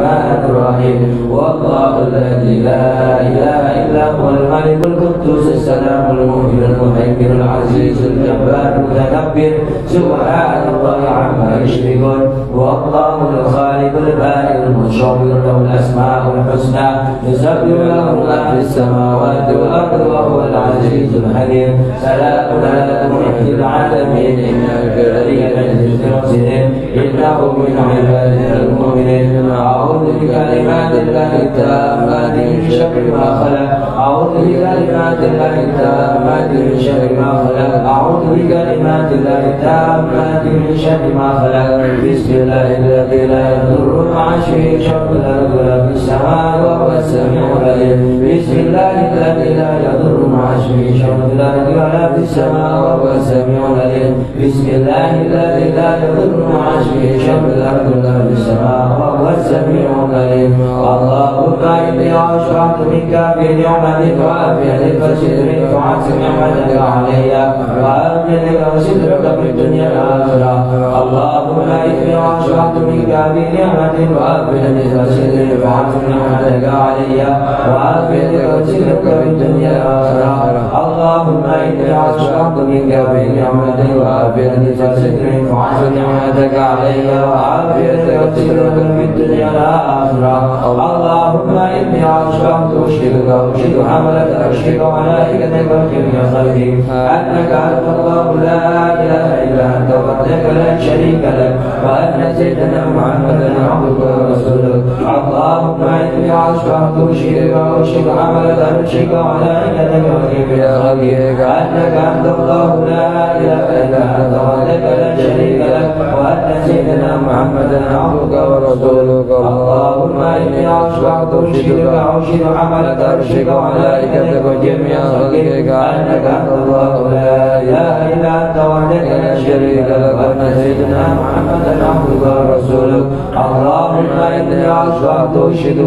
الرحمن الرحيم والله الذي لا إله إلا هو الملك القدوس السلام المؤمن المهيمن العزيز الجبار المتكبر سبحان الله عما يشركون والله الخالق البارئ المصور له الأسماء الحسنى يسبح له ما في السماوات والأرض وهو العزيز الحكيم سلام لكم في العالمين إنك لذلك نجزي المحسنين إنه من عبادنا المؤمنين أعوذ بكلمات الله التامات من شر ما خلق أعوذ بكلمات الله التامات من شر ما خلق أعوذ بكلمات الله التامات من شر ما خلق بسم الله الذي لا يضر مع اسمه شر الأرض ولا في السماء وهو السميع العليم بسم الله الذي لا يضر مع اسمه شر الأرض ولا في السماء وهو السميع العليم بسم الله الذي لا يضر مع اسمه شر الأرض ولا في السماء وهو السميع العليم اللهم إني أشرعت منك في نعمة وعافية فصدر فعسر نعمتك علي وأمنك وصدرك في الدنيا والآخرة اللهم إني أشرعت منك في نعمة وعافية فصدر فعسر نعمتك علي وأمنك وصدرك في الدنيا والآخرة اللهم إني أشرعت منك في نعمة وعافية فصدر فعسر نعمتك علي وعافية وصدرك في الدنيا والآخرة اللهم إني أشركت أشهد حملة أشهد ملائكتك وجميع خلقك أنك أنت الله لا إله إلا أنت وحدك لا شريك لك وأن سيدنا محمدا عبدك ورسولك اللهم إني أشركت أشهد حملة أشهد ملائكتك وجميع خلقك أنك أنت الله لا إله إلا أنت وحدك لا شريك لك وأن سيدنا محمدا عبدك ورسولك اللهم إني أشركت أشهد حملة أرشك وملائكتك وجميع خلقك أنك أنت الله لا إله إلا أنت وحدك لا شريك لك وأن سيدنا محمدا عبدك ورسولك اللهم إني أشركت أشهد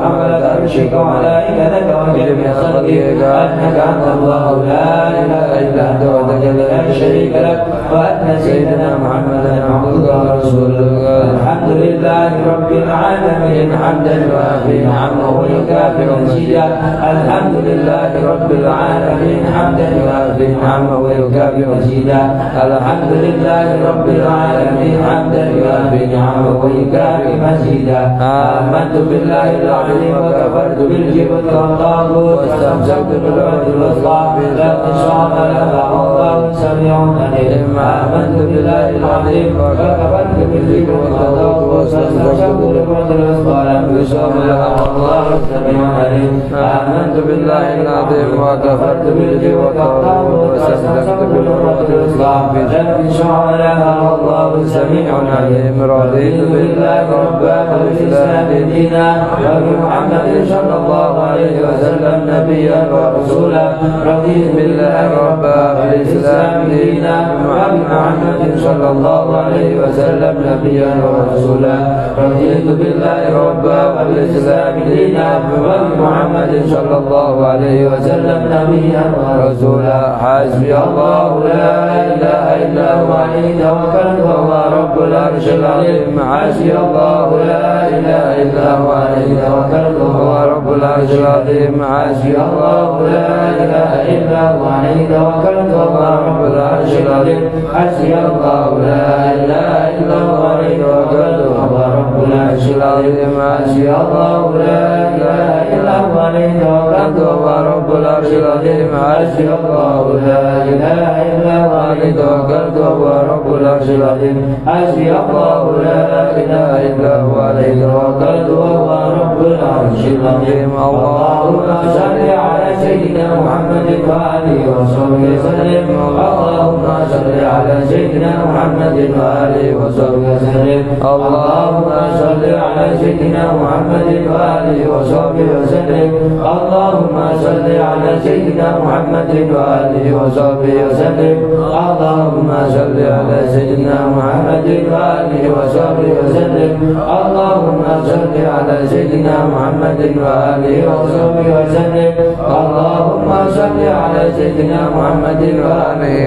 حملة أرشك وملائكتك وجميع خلقك أنك أنت الله لا إله إلا أنت وحدك لا شريك لك وأن سيدنا محمدا عبدك ورسولك الحمد لله رب العالمين حمدا يوافي نعمه ويكافئ مزيدا الحمد لله رب العالمين حمدا يوافي نعمه ويكافئ مزيدا الحمد لله رب العالمين حمدا يوافي نعمه ويكافئ مزيدا آمنت بالله العظيم وكفرت بالجبت والطاغوت واستمسكت بالعهد الوثقى لا انفصام لها والله سميع عليم آمنت بالله العظيم وكفرت بالجبت والطاغوت واستمسكت بالعهد الوثقى لا انفصام لها والله سميع عليم آمنت بالله العظيم وكفرت بالجبت والطاغوت واستمسكت بالعهد الوثقى لا انفصام لها والله سميع عليم رضيت بالله ربا وبالإسلام دينا وبمحمد صلى الله عليه وسلم نبيا ورسولا رضيت بالله ربا وبالإسلام دينا وبمحمد صلى الله عليه وسلم نبيا ورسولا رضيت بالله ربا وبالإسلام دينا وبمحمد صلى الله عليه وسلم نبيا ورسولا حسبي الله لا إله إلا هو عليه توكلت وهو رب العرش العظيم حسبي الله لا إله إلا هو عليه توكلت وهو رب العرش العظيم حسبي الله لا إله إلا هو عليه توكلت وهو رب العرش العظيم حسبي الله لا إله إلا هو عليه توكلت وهو رب العرش العظيم حسبي الله لا إله إلا هو عليه توكلت وهو رب العرش العظيم حسبي الله لا إله إلا هو عليه توكلت وهو رب العرش العظيم حسبي الله لا إله إلا هو عليه توكلت وهو رب العرش العظيم اللهم صل على سيدنا محمد وآله وصحبه وسلم اللهم صل على سيدنا محمد وآله وصحبه وسلم اللهم صل على سيدنا محمد وآله وصحبه وسلم اللهم صل على سيدنا محمد وآله وصحبه وسلم اللهم صل على سيدنا محمد وآله وصحبه وسلم اللهم صل على سيدنا محمد وآله وصحبه وسلم اللهم صل على سيدنا محمد وآله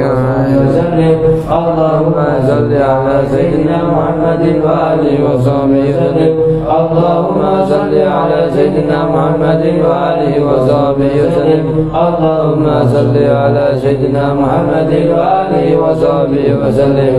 وسلم اللهم صل على سيدنا محمد وآله وصحبه وسلم سيدنا محمد وآله وصحبه وسلم. اللهم صل على سيدنا محمد وآله وصحبه وسلم.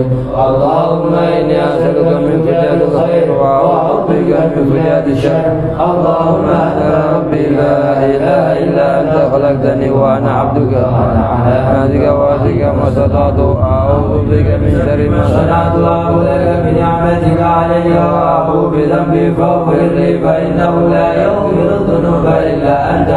اللهم إني أسألك من فجاء الخير وأعوذ بك من فجاء الشر. اللهم أنت ربي لا إله إلا أنت خلقتني وأنا عبدك وأنا على عهدك ووعدك ما استطعت. أعوذ بك من شر ما صنعت وأعوذ لك بنعمتك علي وأعوذ بذنبي فاغفر لي فإنه لا يغفر الذنوب إلا أنت.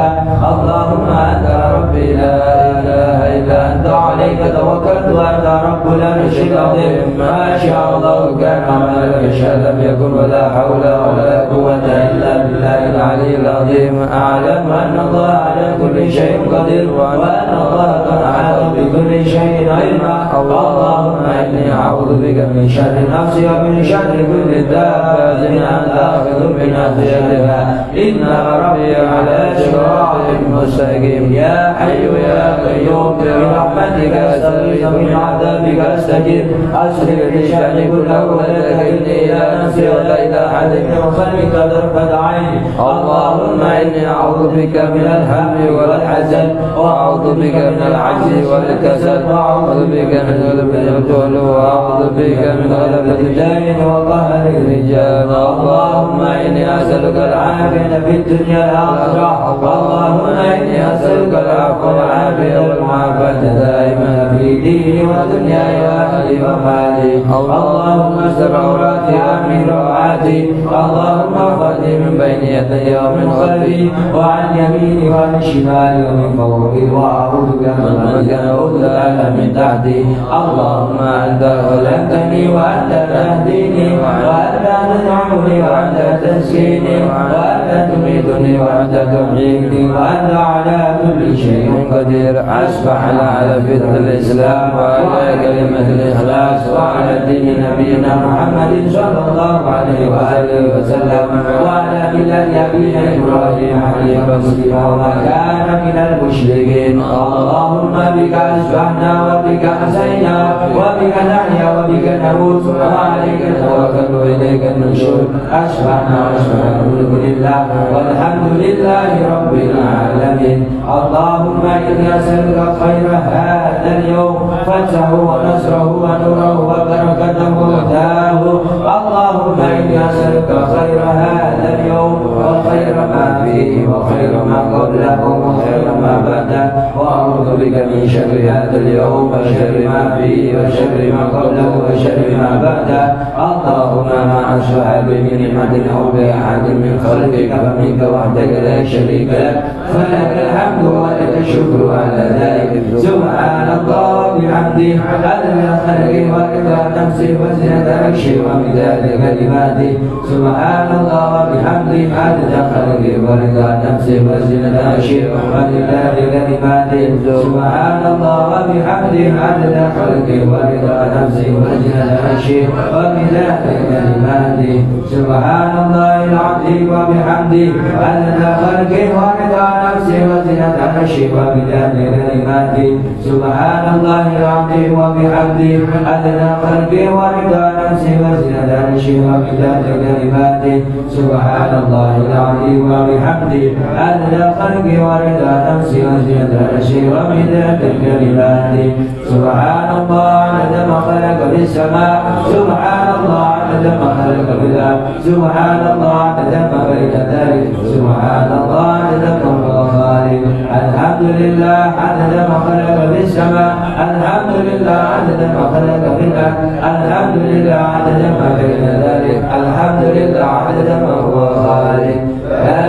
اللهم أنت ربي لا إله إلا أنت عليك توكلت وأنت رب العرش العظيم. ما شاء الله كان وما لم يشاء لم يكن ولا حول ولا قوة إلا بالله العلي العظيم. أعلم أن الله على كل شيء قدير وأن الله قد أحاط بكل شيء علما. اللهم إني أعوذ بك من شر نفسي ومن شر كل دابة أنت آخذ بناصيتها. إن ربي على صراط مستقيم. يا حي يا قيوم برحمتك أستغيث من عذابك أستجير. أسرع بشأني كله ولا تكلني إلى نفسي ولا إلى أحد من خلقك طرفة عين. اللهم إني أعوذ بك من الهم والحزن وأعوذ بك من العجز والكسل وأعوذ بك من غلبة الجهل وأعوذ بك من غلبة الدين وقهر الرجال. اللهم إني أسألك العافية في الدنيا والآخرة. اللهم إني أسألك العفو والعافية والمعافاة دائما في ديني ودنياي وأهلي ومالي. اللهم استر عوراتي وأمن روعاتي. اللهم احفظني من بين يدي ومن خلفي وعن يميني وعن شمالي ومن فوقي وأعوذ بك من مكان أغتال من تحتي. اللهم أنت خلقتني وأنت تهديني وأنت تدعوني وأنت تسقيني وأنت تميتني وأنت تحييني وأنت على كل شيء قدير. أصبحنا على فطر الإسلام وعلى كلمة الإخلاص وعلى دين نبينا محمد صلى الله عليه وآله وسلم وعلى ملة أبينا إبراهيم حنيفا مسلما وما كان من المشركين. اللهم بك أصبحنا وبك أمسينا وبك نحيا وبك نموت وعليك نتوكل وإليك النشور. أصبحنا وأصبح الملك لله والحمد لله رب العالمين. اللهم إني أسألك خير هذا اليوم فتحه ونصره ونوره وبركته وهداه. اللهم إني أسألك خير هذا اليوم وخير ما فيه وخير ما قبله وخير ما بعده. وأعوذ بك من شر هذا اليوم وشر ما فيه وشر ما قبله وشر ما بعده. اللهم ما أصبح بي نعمة أو بأحد من خلقك فمنك وحدك لا شريك لك فلك الحمد ولك الشكر على ذلك. سبحان الله وبحمده عدد خلقه ورضا نفسه وزنة عرشه ومداد كلماته. سبحان الله وبحمده عدد خلقه ورضا نفسه وزنة عرشه ومداد كلماته. سبحان الله وبحمده عدد خلقه ورضا نفسه وزنة عرشه ومداد كلماته. سبحان الله العظيم وبحمده عدد خلقه ورضا نفسه وزنة عرشه ومداد كلماته. سبحان الله العظيم وبحمده عدد خلقه ورضا نفسه وزنة عرشه ومداد كلماته. سبحان الله العظيم وبحمده عدد خلقه ورضا نفسه وزنة عرشه ومداد كلماته. سبحان الله عدد ما خلق في السماء. سبحان الله عدد ما خلق في الأرض. سبحان الله عدد ما بين ذلك. سبحان الله عدد ما هو خالق. الحمد لله عدد ما خلق في السماء. الحمد لله عدد ما خلق في الأرض. الحمد لله عدد ما بين ذلك. الحمد لله عدد ما هو خالق. لا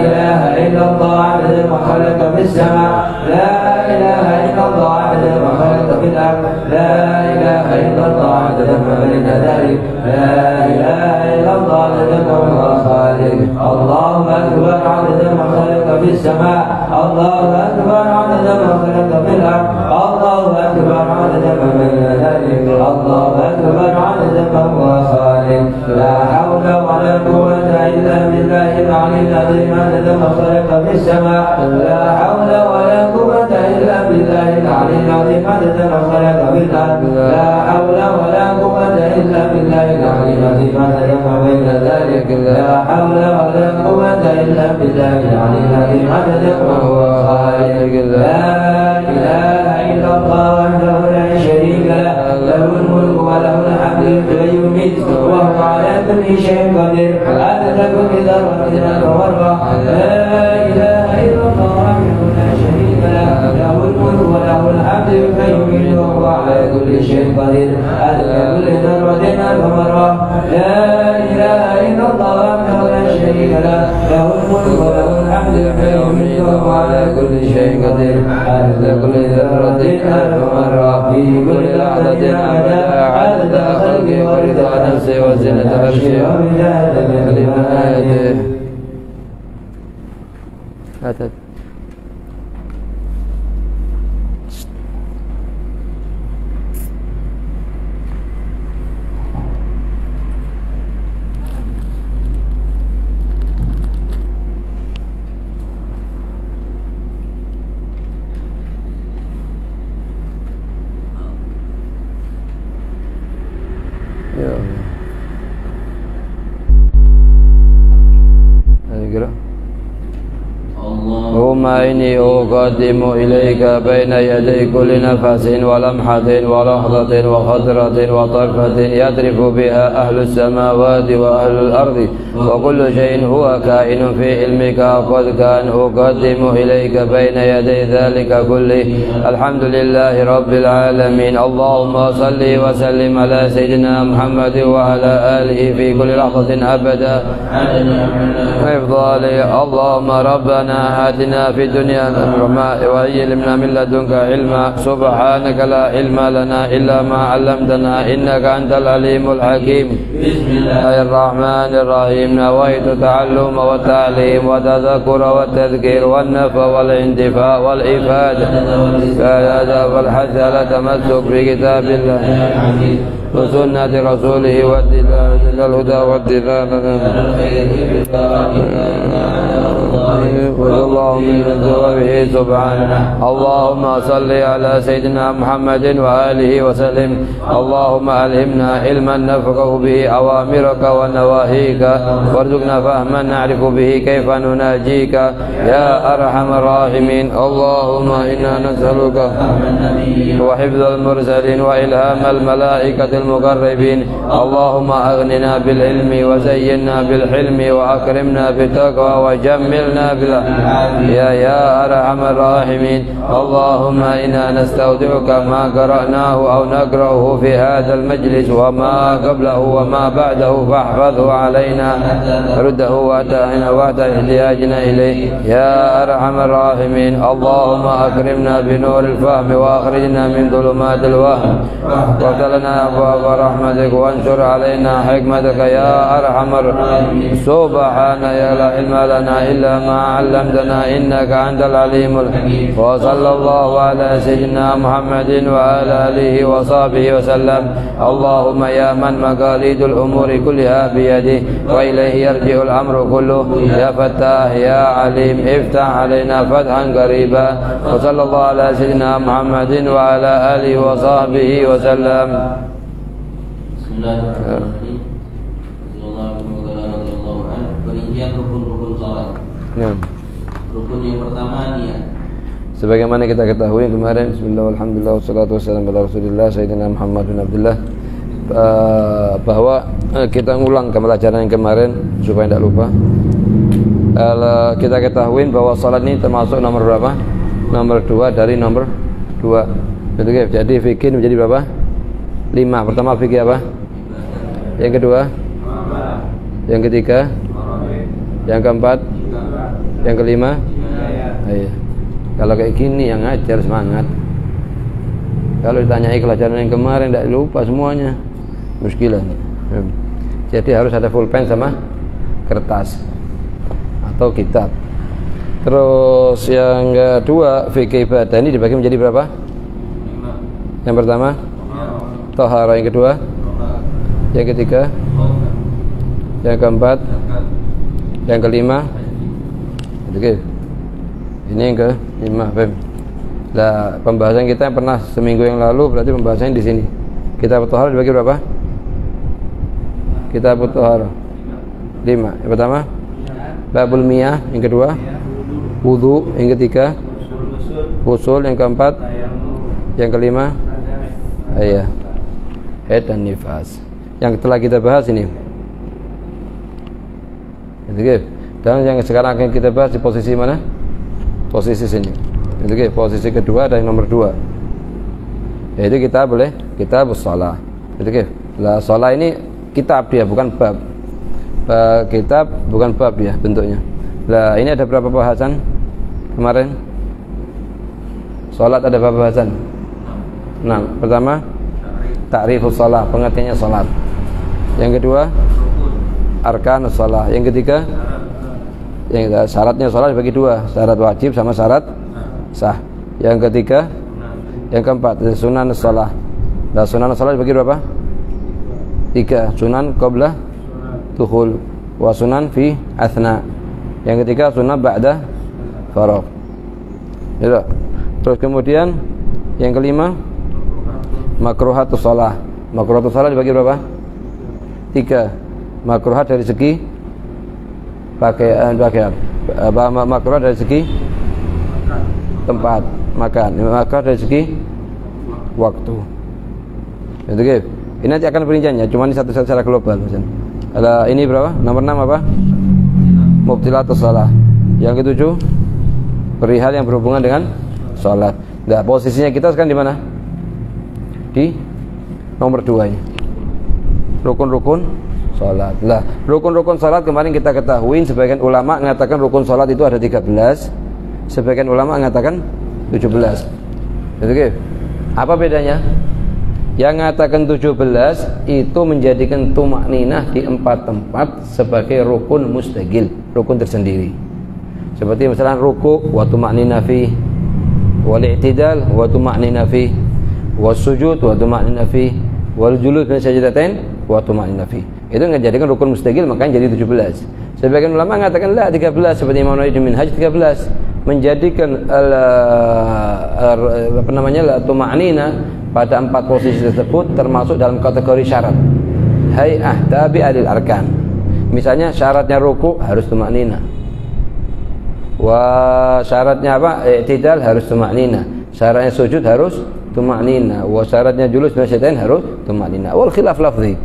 إله إلا الله عدد ما خلق في السماء. لا إله إلا الله عدد ما خلق في الأرض. لا إله إلا الله عدد ما بين ذلك. لا إله إلا الله عدد ما هو خالق. الله أكبر عدد ما خلق في السماء. الله أكبر عدد ما خلق في الأرض. الله أكبر عدد ما بين ذلك. الله أكبر عدد ما هو خالق. لا حول ولا قوة إلا بالله العلي العظيم عدد ما خلق في السماء. لا حول ولا قوة إلا بالله العلي العظيم عدد ما خلق في الأرض. لا حول ولا قوة إلا بالله العلي العظيم عدد ما بين ذلك. لا حول ولا قوة إلا بالله العلي العظيم عدد ما هو خالق لا إله إلا الله وحده لا شريك له له الملك وله الحمد يحيي ويميت وهو على كل شيء قدير عدد كل ذرة ومرة لا إله إلا الله وحده لا شريك له له الملك وله الحمد يحيي ويميت وهو على كل شيء قدير عدد كل ذرة ومرة لا إله إلا الله وحده لا شريك له له الملك وله الحمد يحيي ويميت وهو على كل شيء قدير عدد كل ذرة ومرة في كل لحظة عدد خلقه ورضا نفسه وزنة عرشه ومداد كلماته. اللهم إني أقدم إليك بين يدي كل نفس ولمحة ولحظة وخطرة وطرفة يذرف بها أهل السماوات وأهل الأرض وكل شيء هو كائن في علمك وقد كان أقدم إليك بين يدي ذلك كله. الحمد لله رب العالمين. اللهم صل وسلم على سيدنا محمد وعلى آله في كل لحظة أبدا وإفضاله. اللهم ربنا آتنا في الدنيا الرماء وعلمنا من لدنك علما. سبحانك لا علم لنا إلا ما علمتنا إنك أنت العليم الحكيم. بسم الله الرحمن الرحيم. نويت التعلم والتعليم والتذكر والتذكير والنفع والانتفاع والإفادة والحث على التمسك بكتاب الله وسنة رسوله والهدى والدلالة والله من ثوابه سبحانه. اللهم صل على سيدنا محمد وآله وسلم. اللهم ألهمنا علما نفقه به أوامرك ونواهيك وارزقنا فهما نعرف به كيف نناجيك يا أرحم الراحمين. اللهم إنا نسألك وحفظ المرسلين وإلهام الملائكة المقربين. اللهم أغننا بالعلم وزينا بالحلم وأكرمنا بالتقوى وجملنا بالعافية يا أرحم الراحمين. اللهم إنا نستودعك ما قرأناه أو نقرأه في هذا المجلس وما قبله وما بعده فاحفظه علينا رده وأتانا وقت احتياجنا إليه يا أرحم الراحمين. اللهم أكرمنا بنور الفهم وأخرجنا من ظلمات الوهم وافتح لنا أبواب رحمتك وانشر علينا حكمتك يا أرحم الراحمين. سبحان يا لا علم لنا إلا ما علمتنا إنك أنت العليم الحكيم. وصلى الله على سيدنا محمد وعلى آله وصحبه وسلم. اللهم يا من مقاليد الأمور كلها بيده وإليه يرجع الأمر كله يا فتاح يا عليم افتح علينا فتحا قريبا. وصلى الله على سيدنا محمد وعلى آله وصحبه وسلم. بسم الله الرحمن الرحيم. Perincian rukun-rukun salat. Rukun yang pertama niat. Sebagaimana kita ketahui kemarin, bismillah alhamdulillah wassalatu wassalamu ala rasulillah sayyidina Muhammad bin Abdullah, bahwa kita ngulang pelajaran yang kemarin supaya tidak lupa. Kita ketahui bahwa salat ini termasuk nomor berapa? Nomor 2 dari nomor 2. Jadi fikih menjadi berapa? 5. Pertama fikih apa? Yang kedua? Yang ketiga? Yang keempat? Yang kelima? Iya. Kalau kayak gini yang ngajar semangat. Kalau ditanyai pelajaran yang kemarin tidak lupa semuanya, muskilan. Jadi harus ada pulpen sama kertas atau kitab. Terus yang kedua fikih ibadah ini dibagi menjadi berapa? Yang pertama taharah, yang kedua, yang ketiga, yang keempat, yang kelima. Oke. Ini yang kelima, Fem. Nah, pembahasan kita yang pernah seminggu yang lalu berarti pembahasannya di sini. Kitab Thaharah dibagi berapa? Kitab Thaharah 5. Yang pertama babul miyah, yang kedua wudu, yang ketiga usul, yang keempat, yang kelima haid dan nifas. Yang telah kita bahas ini. Dan yang sekarang akan kita bahas di posisi mana? Posisi sini. Posisi kedua dan yang nomor 2. Yaitu kita shalah. Lah shalah ini kitab dia, bukan bab. Kitab bukan bab ya bentuknya. Lah ini ada berapa bahasan kemarin? Salat ada berapa bahasan? 6. Pertama ta'rifus shalah, pengertiannya salat. Yang kedua arkanus shalah. Yang ketiga syaratnya salat dibagi 2, syarat wajib sama syarat sah. Yang ketiga, yang keempat sunan shalah. Nah, sunan shalah dibagi berapa? 3. Sunan qabla dukhul wa sunan fi athna. Yang ketiga sunan ba'da faragh. Ya. Terus kemudian yang kelima makruhatus shalah. Makruhatus shalah dibagi berapa? 3. Makruhat dari segi pakaian, makruhat dari segi tempat makan, makruhat dari segi waktu. Itu gitu. Ini nanti akan perinciannya, cuma ini satu secara global. Ada ini berapa? Nomor 6 apa? Mubtilatus shalah. Yang ke-7 perihal yang berhubungan dengan salat. Nah, posisinya kita sekarang di mana? Di nomor 2 ini. Rukun-rukun salat. Lah, rukun-rukun salat kemarin kita ketahui sebagian ulama mengatakan rukun salat itu ada 13, sebagian ulama mengatakan 17. Jadi, apa bedanya? Yang mengatakan 17 itu menjadikan tumakninah di 4 tempat sebagai rukun mustaqil, rukun tersendiri. Seperti misalnya ruku' wa tumakninah fi, wal i'tidal wa tumakninah fi, was sujud wa tumakninah fi, wal julud min sajdatain wa tumakninah fi. Itu menjadikan rukun mustaqil, makanya jadi 17. Sebagian ulama mengatakan la 13, seperti Imam Nawawi di Minhaj 13, menjadikan tumakninah pada 4 posisi tersebut termasuk dalam kategori syarat. Hay'ah tabi'al arkan. Misalnya syaratnya ruku harus tumakninah. Syaratnya apa? I'tidal harus tumakninah. Syaratnya sujud harus tumakninah. Syaratnya julus dan syaitan harus tumakninah. Wal khilaf lafzi.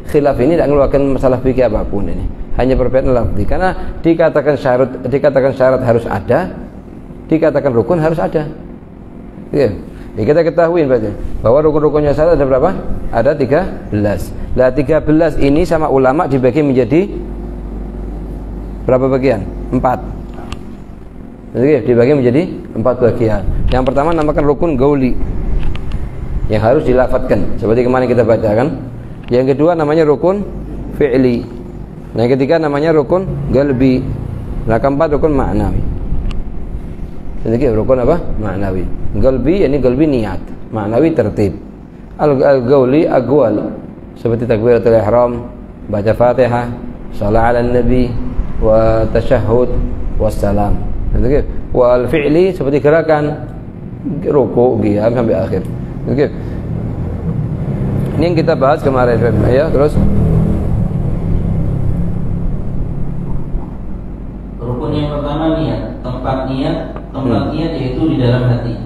Khilaf ini tidak mengeluarkan masalah fikih apapun ini. Hanya perbedaan lafzi. Karena dikatakan syarat harus ada, dikatakan rukun harus ada. Iya. Ya, kita ketahui berarti bahwa rukun-rukunnya salat ada berapa? Ada 13. Lah 13 ini sama ulama dibagi menjadi berapa bagian? 4. Jadi dibagi menjadi 4 bagian. Yang pertama namakan rukun gauli, yang harus dilafadzkan seperti kemarin kita bacakan. Yang kedua namanya rukun fi'li. Yang ketiga namanya rukun galbi. Yang keempat rukun ma'nawi. Jadi rukun apa? Ma'nawi. Galbi, ini galbi niat, ma'nawi tertib. Al-gauli agwal, seperti takbiratul ihram, baca Fatihah, shalat ala nabi, wa tasyahhud, wassalam. Jadi wal fi'li seperti gerakan ruku, qiyam sampai akhir. Jadi ini yang kita bahas kemarin ya. Terus rukun yang pertama niat, tempat niat yaitu di dalam hati.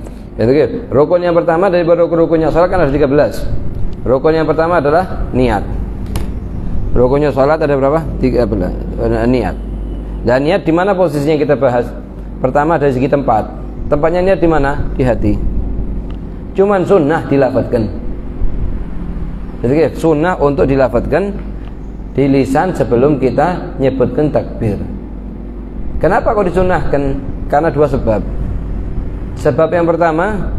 Itu rukun yang pertama dari rukun-rukunnya salat kan ada 13. Rukun yang pertama adalah niat. Rukunnya salat ada berapa? 13. Niat. Dan niat di mana posisinya kita bahas? Pertama dari segi tempat. Tempatnya niat di mana? Di hati. Cuman sunnah dilafadzkan. Jadi sunnah untuk dilafadzkan di lisan sebelum kita nyebutkan takbir. Kenapa kok disunnahkan? Karena 2 sebab. Sebab yang pertama,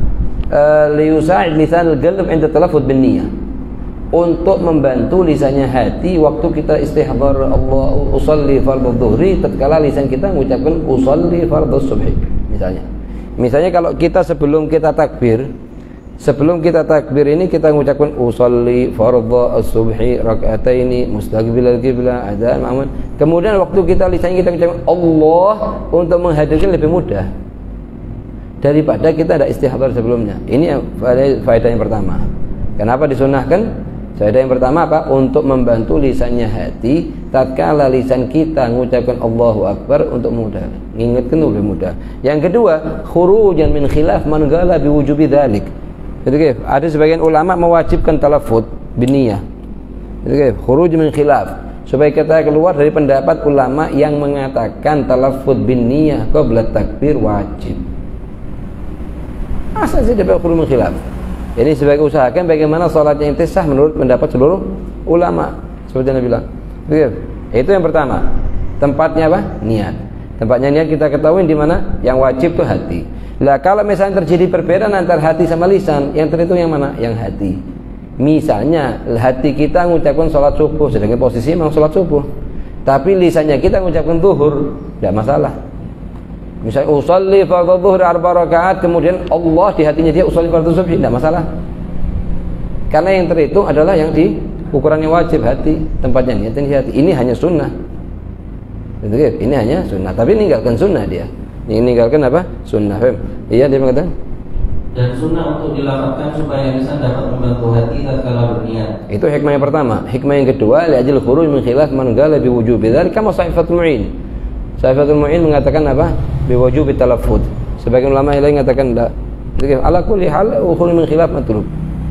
liyusa'id lisanul qalb 'inda talaffuz bin niyyah. Untuk membantu lisannya hati waktu kita istihdhar Allah usolli fardhu dhuhri, tatkala lisan kita mengucapkan usolli fardhu subhi misalnya. Misalnya kalau kita sebelum kita takbir ini kita mengucapkan usolli fardhu subhi rak'ataini mustaqbilal qiblah adzan ma'mum. Kemudian waktu kita lisannya kita mengucapkan Allah untuk menghadirkan lebih mudah daripada kita ada istihdhar sebelumnya. Ini faedah yang pertama. Kenapa disunahkan? Faedah yang pertama apa? Untuk membantu lisannya hati tatkala lisan kita mengucapkan Allahu Akbar untuk mudah, ingatkan lebih mudah. Yang kedua, khurujan min khilaf man qala biwujubi dzalik. Jadi ada sebagian ulama mewajibkan talaffuz biniyah. Jadi khuruj min khilaf, supaya kita keluar dari pendapat ulama yang mengatakan talaffuz biniyah qabla takbir wajib. Asal sih dapat khuruj min khilaf. Jadi sebagai usahakan bagaimana salatnya itu sah menurut pendapat seluruh ulama. Seperti Nabi bilang. Itu yang pertama. Tempatnya apa? Niat. Tempatnya niat kita ketahui di mana? Yang wajib itu hati. Lah kalau misalnya terjadi perbedaan antara hati sama lisan, yang terhitung yang mana? Yang hati. Misalnya hati kita mengucapkan salat subuh, sedangkan posisi memang salat subuh. Tapi lisannya kita mengucapkan zuhur, tidak masalah. Misalnya usolli fardhu zuhur 4 rakaat, kemudian Allah di hatinya dia usolli fardhu subhi, tidak masalah. Karena yang terhitung adalah yang di ukuran yang wajib hati, tempatnya niat di hati. Ini hanya sunnah. Ini hanya sunnah, tapi meninggalkan sunnah dia. Ini meninggalkan apa? Sunnah. Iya, dia mengatakan. Dan sunnah untuk dilafazkan supaya lisan dapat membantu hati tatkala berniat. Itu hikmah yang pertama. Hikmah yang kedua, li'ajil khuruj min khilaf man qala biwujubi dzalika kama Saifatul Mu'in. Saifatul Mu'in mengatakan apa? Biwujubi talaffuz. Sebagian ulama yang lain mengatakan enggak. Jadi ala kulli hal khuruj min khilaf matlub.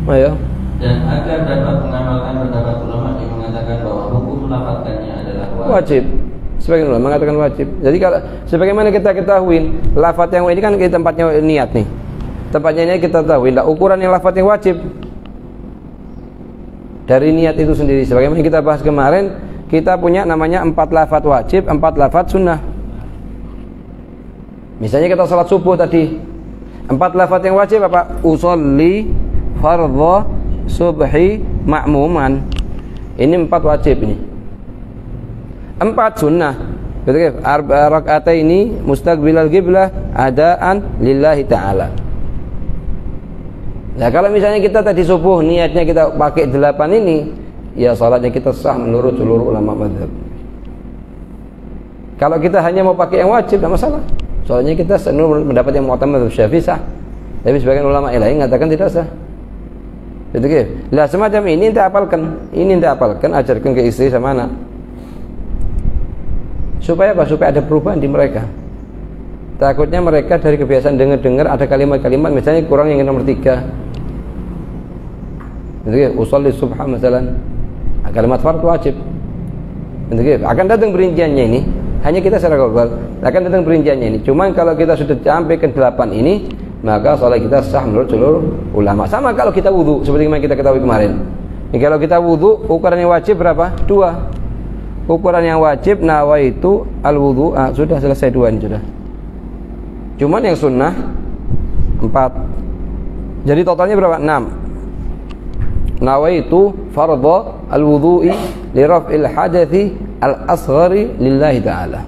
Ayo. Dan agar dapat mengamalkan pendapat ulama yang mengatakan bahwa hukum melafazkannya adalah wajib. Sebagian ulama mengatakan wajib. Jadi kalau sebagaimana kita ketahui, lafaz yang ini kan di tempatnya niat nih. Tempatnya ini kita tahu, ukuran yang lafaz yang wajib dari niat itu sendiri. Sebagaimana kita bahas kemarin, kita punya namanya 4 lafaz wajib, 4 lafaz sunnah. Misalnya kita salat subuh tadi, 4 lafaz yang wajib apa? Usolli fardhu subhi ma'muman. Ini 4 wajib ini. 4 sunnah. Betul kan? Raka'ataini mustaqbilal qiblah adaan lillahi ta'ala. Nah, kalau misalnya kita tadi subuh niatnya kita pakai 8 ini, ya salatnya kita sah menurut seluruh ulama mazhab. Kalau kita hanya mau pakai yang wajib, tidak masalah. Soalnya kita menurut pendapat yang mu'tamad Syafi'i sah. Tapi sebagian ulama lain mengatakan tidak sah. Betul. Lah semacam ini ente hafalkan, ajarkan ke istri sama anak. Supaya apa? Supaya ada perubahan di mereka. Takutnya mereka dari kebiasaan dengar ada kalimat-kalimat misalnya kurang yang nomor 3. Betul. Usolli subha misalnya. Kalimat fardhu wajib. Betul. Akan datang perinciannya ini. Hanya kita secara global akan datang perinciannya ini. Cuman kalau kita sudah sampai ke 8 ini, maka salat kita sah menurut seluruh ulama. Sama kalau kita wudu, seperti yang kita ketahui kemarin. Kalau kita wudu, ukuran yang wajib berapa? 2. Ukuran yang wajib nawaitu al-wudu. Sudah selesai 2 ini sudah. Cuman yang sunnah 4. Jadi totalnya berapa? 6. Nawaitu fardhu al-wudu'i li raf'il hadathi al-asghari lillahi ta'ala.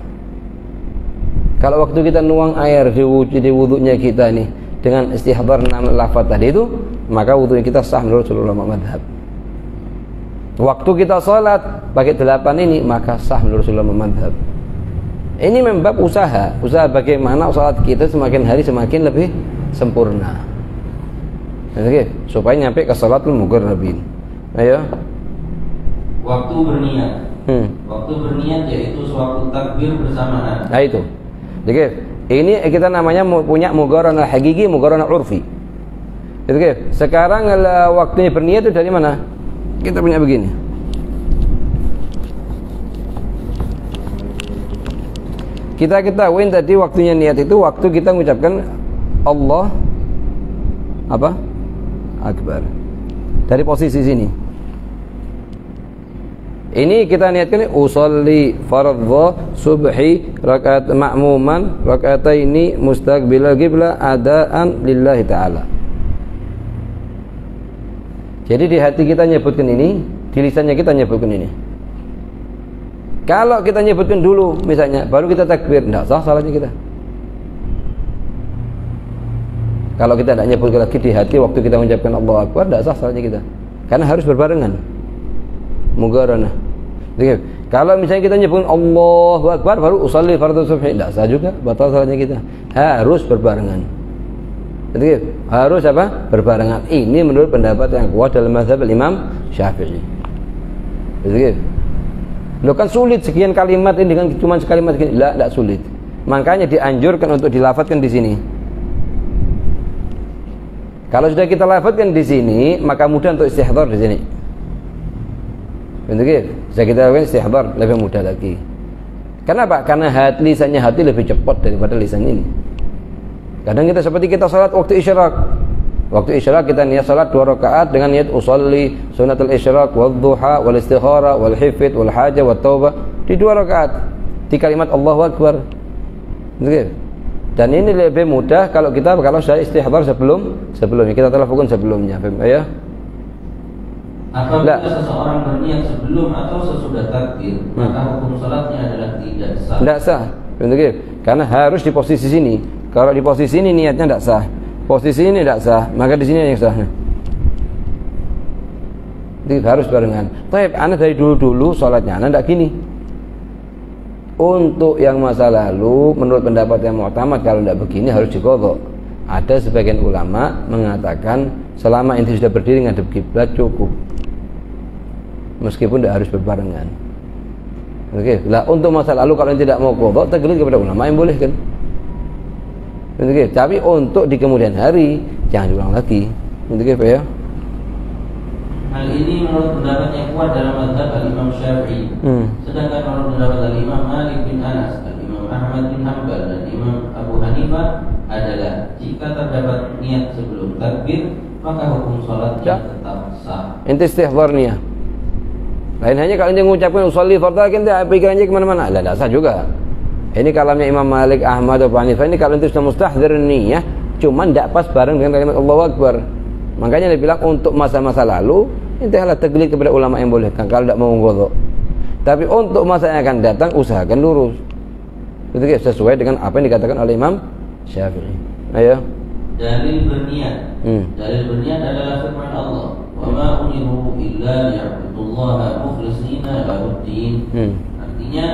Kalau waktu kita nuang air di wudunya kita nih dengan istihdar 6 lafaz tadi itu, maka wudunya kita sah menurut seluruh ulama mazhab. Waktu kita salat pakai 8 ini, maka sah menurut seluruh ulama mazhab. Ini membab usaha bagaimana salat kita semakin hari semakin lebih sempurna. Oke, supaya nyampe ke salatul muqarrabin. Ayo. Waktu berniat. Waktu berniat yaitu sewaktu takbir bersamaan. Nah itu. Oke, ini kita namanya punya muqaranah hakiki, muqaranah urfi. Oke, sekarang waktunya berniat itu dari mana? Kita punya begini. Kita ketahui tadi waktunya niat itu waktu kita mengucapkan Allah apa? Akbar. Dari posisi sini. Ini kita niatkan usolli fardhu subhi rakaat ma'muman rakaataini mustaqbilal qiblah adaan lillahi ta'ala. Jadi di hati kita nyebutkan ini, di lisannya kita nyebutkan ini. Kalau kita nyebutkan dulu misalnya, baru kita takbir, enggak sah salatnya kita. Kalau kita tidak nyebutkan lagi di hati waktu kita mengucapkan Allahu Akbar, tidak sah salatnya kita. Karena harus berbarengan. Muqaranah. Jadi, kalau misalnya kita nyebutkan Allahu Akbar baru usolli fardhu subhi, tidak sah juga, batal salatnya kita. Harus berbarengan. Jadi, harus apa? Berbarengan. Ini menurut pendapat yang kuat dalam mazhab Imam Syafi'i. Jadi, Loh kan sulit sekian kalimat ini dengan cuma sekalimat gini. Lah, tidak sulit. Makanya dianjurkan untuk dilafatkan di sini. Kalau sudah kita lafadzkan di sini, maka mudah untuk istihdhar di sini. Betul? Bisa kita lakukan istihdhar lebih mudah lagi. Kenapa? Karena lisannya hati lebih cepat daripada lisan ini. Kadang kita seperti kita salat waktu isyraq. Waktu isyraq kita niat salat 2 rakaat dengan niat usolli sunatul isyraq wal duha wal istikhara wal hifd wal hajah wat taubah di 2 rakaat. Di kalimat Allahu Akbar. Betul? Dan ini lebih mudah kalau saya istihdhar sebelumnya kita telah lakukan sebelumnya, paham ya? Apabila seseorang berniat sebelum atau sesudah takbir, maka hukum salatnya adalah tidak sah. Tidak sah, betul? Karena harus di posisi sini. Kalau di posisi ini niatnya tidak sah, posisi ini tidak sah, maka di sini yang sah. Jadi harus barengan. Tapi anak dari dulu salatnya anak tidak gini. Untuk yang masa lalu, menurut pendapat yang mu'tamad, kalau tidak begini harus diqadha. Ada sebagian ulama mengatakan selama inti sudah berdiri ngadep kiblat cukup, meskipun tidak harus berbarengan. Oke, lah untuk masa lalu kalau tidak mau qadha, tergelit kepada ulama yang boleh kan. Oke, tapi untuk di kemudian hari jangan diulang lagi. Oke, Pak ya. Hal ini menurut pendapat yang kuat dalam mazhab al-Imam Syafi'i. Sedangkan menurut pendapat al-Imam Malik bin Anas, al-Imam Ahmad bin Hanbal dan Imam Abu Hanifah adalah jika terdapat niat sebelum takbir, maka hukum salatnya tetap sah. Inti istihdhar niat. Lain hanya kalau dia mengucapkan usolli fardhu kan dia pikirannya kemana-mana. Tidak sah juga. Ini kalamnya Imam Malik, Ahmad, Abu Hanifah. Ini kalau itu sudah mustahdzir niat, cuman tidak pas bareng dengan kalimat Allahu Akbar. Makanya dia bilang untuk masa-masa lalu intilah taklid kepada ulama yang bolehkan kalau tidak mau qadha. Tapi untuk masa yang akan datang usahakan lurus. Itu sesuai dengan apa yang dikatakan oleh Imam Syafi'i. Ayo. Dalil berniat. Dalil berniat adalah firman Allah, "Wa ma umiru illa liya'budullaha mukhlishina lahu-d-din." Artinya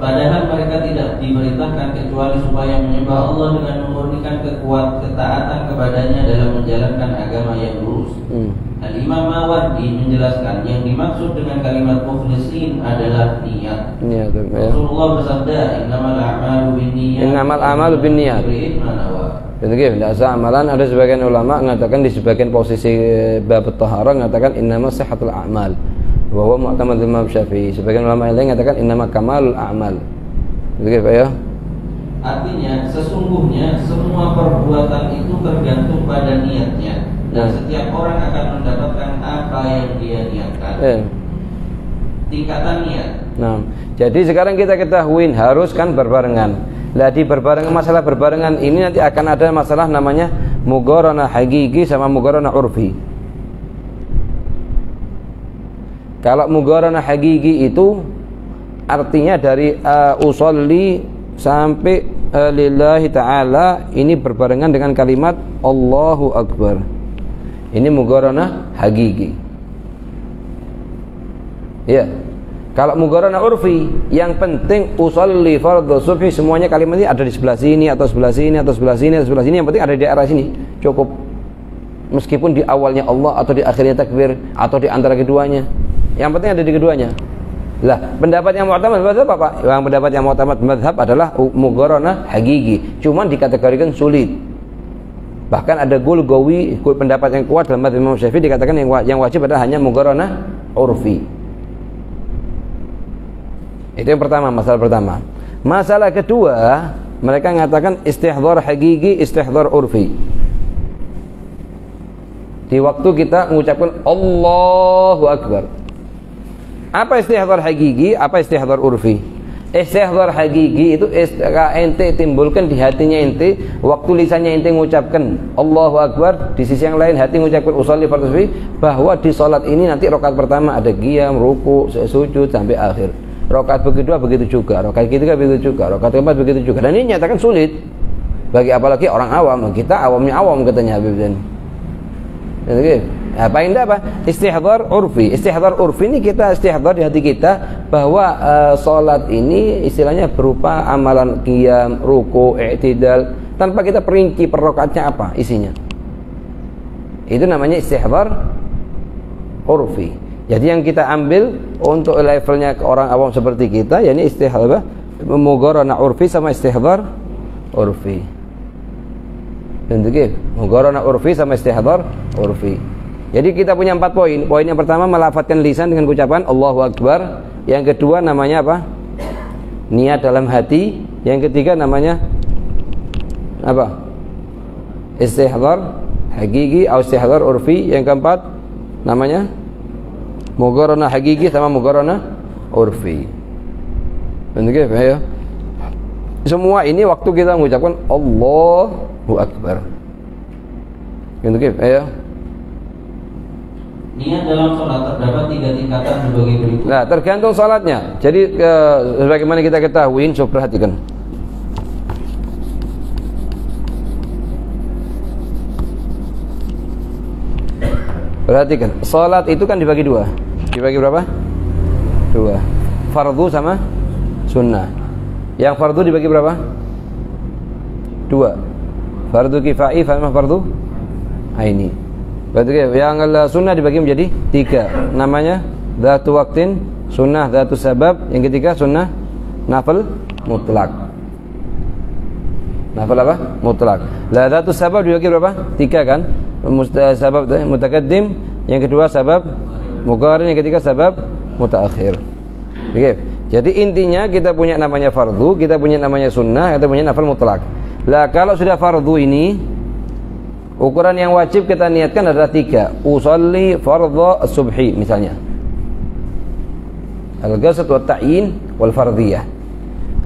padahal mereka tidak diperintahkan kecuali supaya menyembah Allah dengan memurnikan ketaatan kepadanya dalam menjalankan agama yang lurus. Al-Imam Mawardi menjelaskan yang dimaksud dengan kalimat mukhlisin adalah niat. Rasulullah bersabda, "Innamal a'malu binniyat." Innamal a'malu binniyat. Begitu, tidak sah amalan. Ada sebagian ulama mengatakan di sebagian posisi bab taharah mengatakan innamas sihhatul a'mal. Wa huwa mu'tamad Imam Syafi'i. Sebagian ulama lain mengatakan innama kamalul a'mal. Begitu, Pak ya. Artinya sesungguhnya semua perbuatan itu tergantung pada niatnya. Dan setiap orang akan mendapatkan apa yang dia niatkan. Tingkatan niat. Nah, jadi sekarang kita ketahuin harus kan berbarengan. Lah di berbarengan, masalah berbarengan ini nanti akan ada masalah namanya mugharanah hakiki sama mugharanah urfi. Kalau mugharanah hakiki itu artinya dari usolli sampai lillahi ta'ala ini berbarengan dengan kalimat Allahu Akbar. Ini mugharanah hakiki. Ya. Kalau mugharanah urfi, yang penting usolli fardhu subhi semuanya kalimat ini ada di sebelah sini atau sebelah sini atau sebelah sini atau sebelah sini, yang penting ada di arah sini. Cukup. Meskipun di awalnya Allah atau di akhirnya takbir atau di antara keduanya. Yang penting ada di keduanya. Lah, pendapat yang mu'tamad mazhab apa? Yang pendapat yang mu'tamad mazhab adalah mugharanah hakiki. Cuman dikategorikan sulit. Bahkan ada gulgawi, pendapat yang kuat dalam mazhab Imam Syafi'i dikatakan yang wajib adalah hanya mugharanah urfi. Itu yang pertama, masalah pertama. Masalah kedua, mereka mengatakan istihdhar hakiki, istihdhar urfi. Di waktu kita mengucapkan Allahu Akbar. Apa istihdhar hakiki, apa istihdhar urfi? Istihdhar hakiki itu ente timbulkan di hatinya ente waktu lisannya ente mengucapkan Allahu Akbar, di sisi yang lain hati mengucapkan usolli fardhu subhi, bahwa di salat ini nanti rakaat pertama ada qiyam, ruku, sujud sampai akhir. Rakaat kedua begitu juga, rakaat ketiga begitu juga, rakaat keempat begitu juga. Dan ini nyatakan sulit bagi apalagi orang awam. Kita awamnya awam katanya Habib Zain. Apa yang apa? Istihdhar urfi. Istihdhar urfi ini kita istihdhar di hati kita bahwa salat ini istilahnya berupa amalan qiyam, ruku, i'tidal tanpa kita perinci per rakaatnya apa isinya. Itu namanya istihdhar urfi. Jadi yang kita ambil untuk levelnya orang awam seperti kita, yakni istihdar mugharana urfi sama istihdar urfi. Untuk mugharana urfi sama istihdar urfi. Jadi kita punya 4 poin. Poin yang pertama melafadzkan lisan dengan ucapan Allahu Akbar. Yang kedua namanya apa? Niat dalam hati. Yang ketiga namanya apa? Istihdar hakiki atau istihdar urfi. Yang keempat namanya mugharana hakiki sama mugharana urfi. Begitu ya. Semua ini waktu kita mengucapkan Allahu Akbar. Begitu ya. Niat dalam sholat terdapat 3 tingkatan sebagai berikut. Nah, tergantung sholatnya. Jadi sebagaimana kita ketahui, coba perhatikan. Perhatikan, sholat itu kan dibagi 2. Dibagi berapa? 2. Fardu sama sunnah. Yang fardu dibagi berapa? 2. Fardu kifai sama fardu aini. Berarti yang sunnah dibagi menjadi 3. Namanya dzatu waqtin, sunnah dzatu sabab, yang ketiga sunnah nafil mutlak. Nafil apa? Mutlak. La dzatu sabab dibagi berapa? 3 kan? Sabab mutaqaddim, yang kedua sabab muqarin, yang ketiga sabab mutaakhir. Oke. Jadi intinya kita punya namanya fardu, kita punya namanya sunnah, kita punya nafil mutlak. Lah kalau sudah fardu ini, ukuran yang wajib kita niatkan adalah 3. Usolli fardhu subhi misalnya. Al-qasd wa ta'yin wal fardhiyah.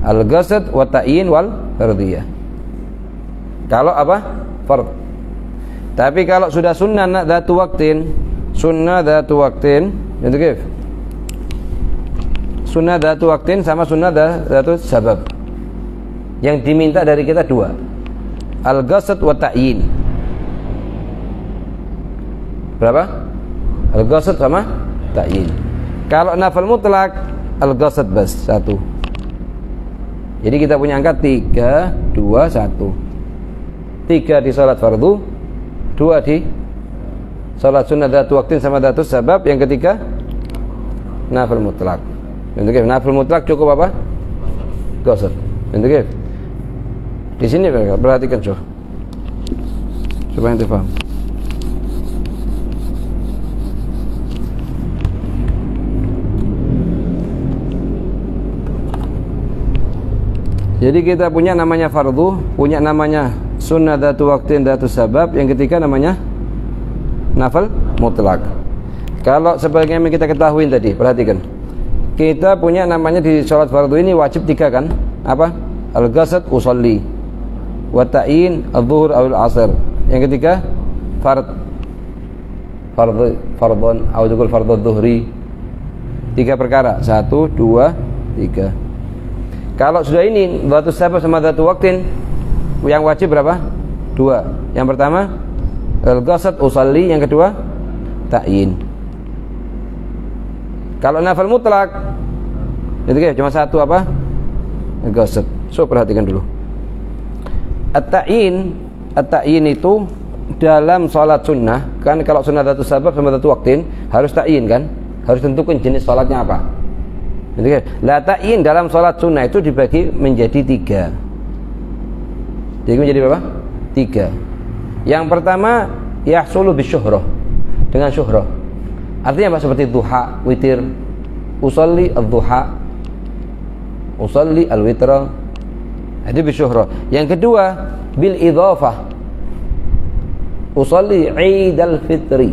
Al-qasd wa ta'yin wal fardhiyah. Kalau apa? Fard. Tapi kalau sudah sunnah dzatu waqtin, sunnah dzatu waqtin, itu kif. Sunnah dzatu waqtin sama sunnah dzatu sabab. Yang diminta dari kita 2. Al-qasd wa ta'yin. Berapa? Al-qasd sama ta'yin. Kalau nafil mutlak, al-qasd bas 1. Jadi kita punya angka 3, 2, 1. 3 di salat fardu, 2 di salat sunnah dzatu waqtin sama dzatu sabab, yang ketiga nafil mutlak. Untuk nafil mutlak cukup apa? Qasd. Untuk di sini perhatikan supaya ente paham. Jadi kita punya namanya fardu, punya namanya sunnah dzatu waqtin dzatu sabab, yang ketiga namanya nafil mutlak. Kalau sebagaimana kita ketahui tadi, perhatikan. Kita punya namanya di sholat fardu ini wajib 3 kan? Apa? Al-qasd usolli, wa ta'yin adz-dzuhur aw al-'asr. Yang ketiga fardhon atau juga fardhu dzuhri. 3 perkara, 1, 2, 3. Kalau sudah ini dzatu sabab sama dzatu waqtin, yang wajib berapa? 2. Yang pertama al-qasd usolli, yang kedua ta'yin. Kalau nafil mutlak itu cuma 1 apa? Al-qasd. So perhatikan dulu. At-ta'yin itu dalam salat sunnah kan, kalau sunnah dzatu sabab sama dzatu waqtin harus ta'yin kan? Harus tentukan jenis salatnya apa. La ta'yin dalam salat sunnah itu dibagi menjadi 3. Jadi menjadi berapa? 3. Yang pertama yahsulu bisyuhrah, dengan syuhrah. Artinya apa? Seperti duha, witir. Usolli ad-duha, usolli al-witra. Itu bisyuhrah. Yang kedua bil idhafah. Usolli Eid al-Fitri.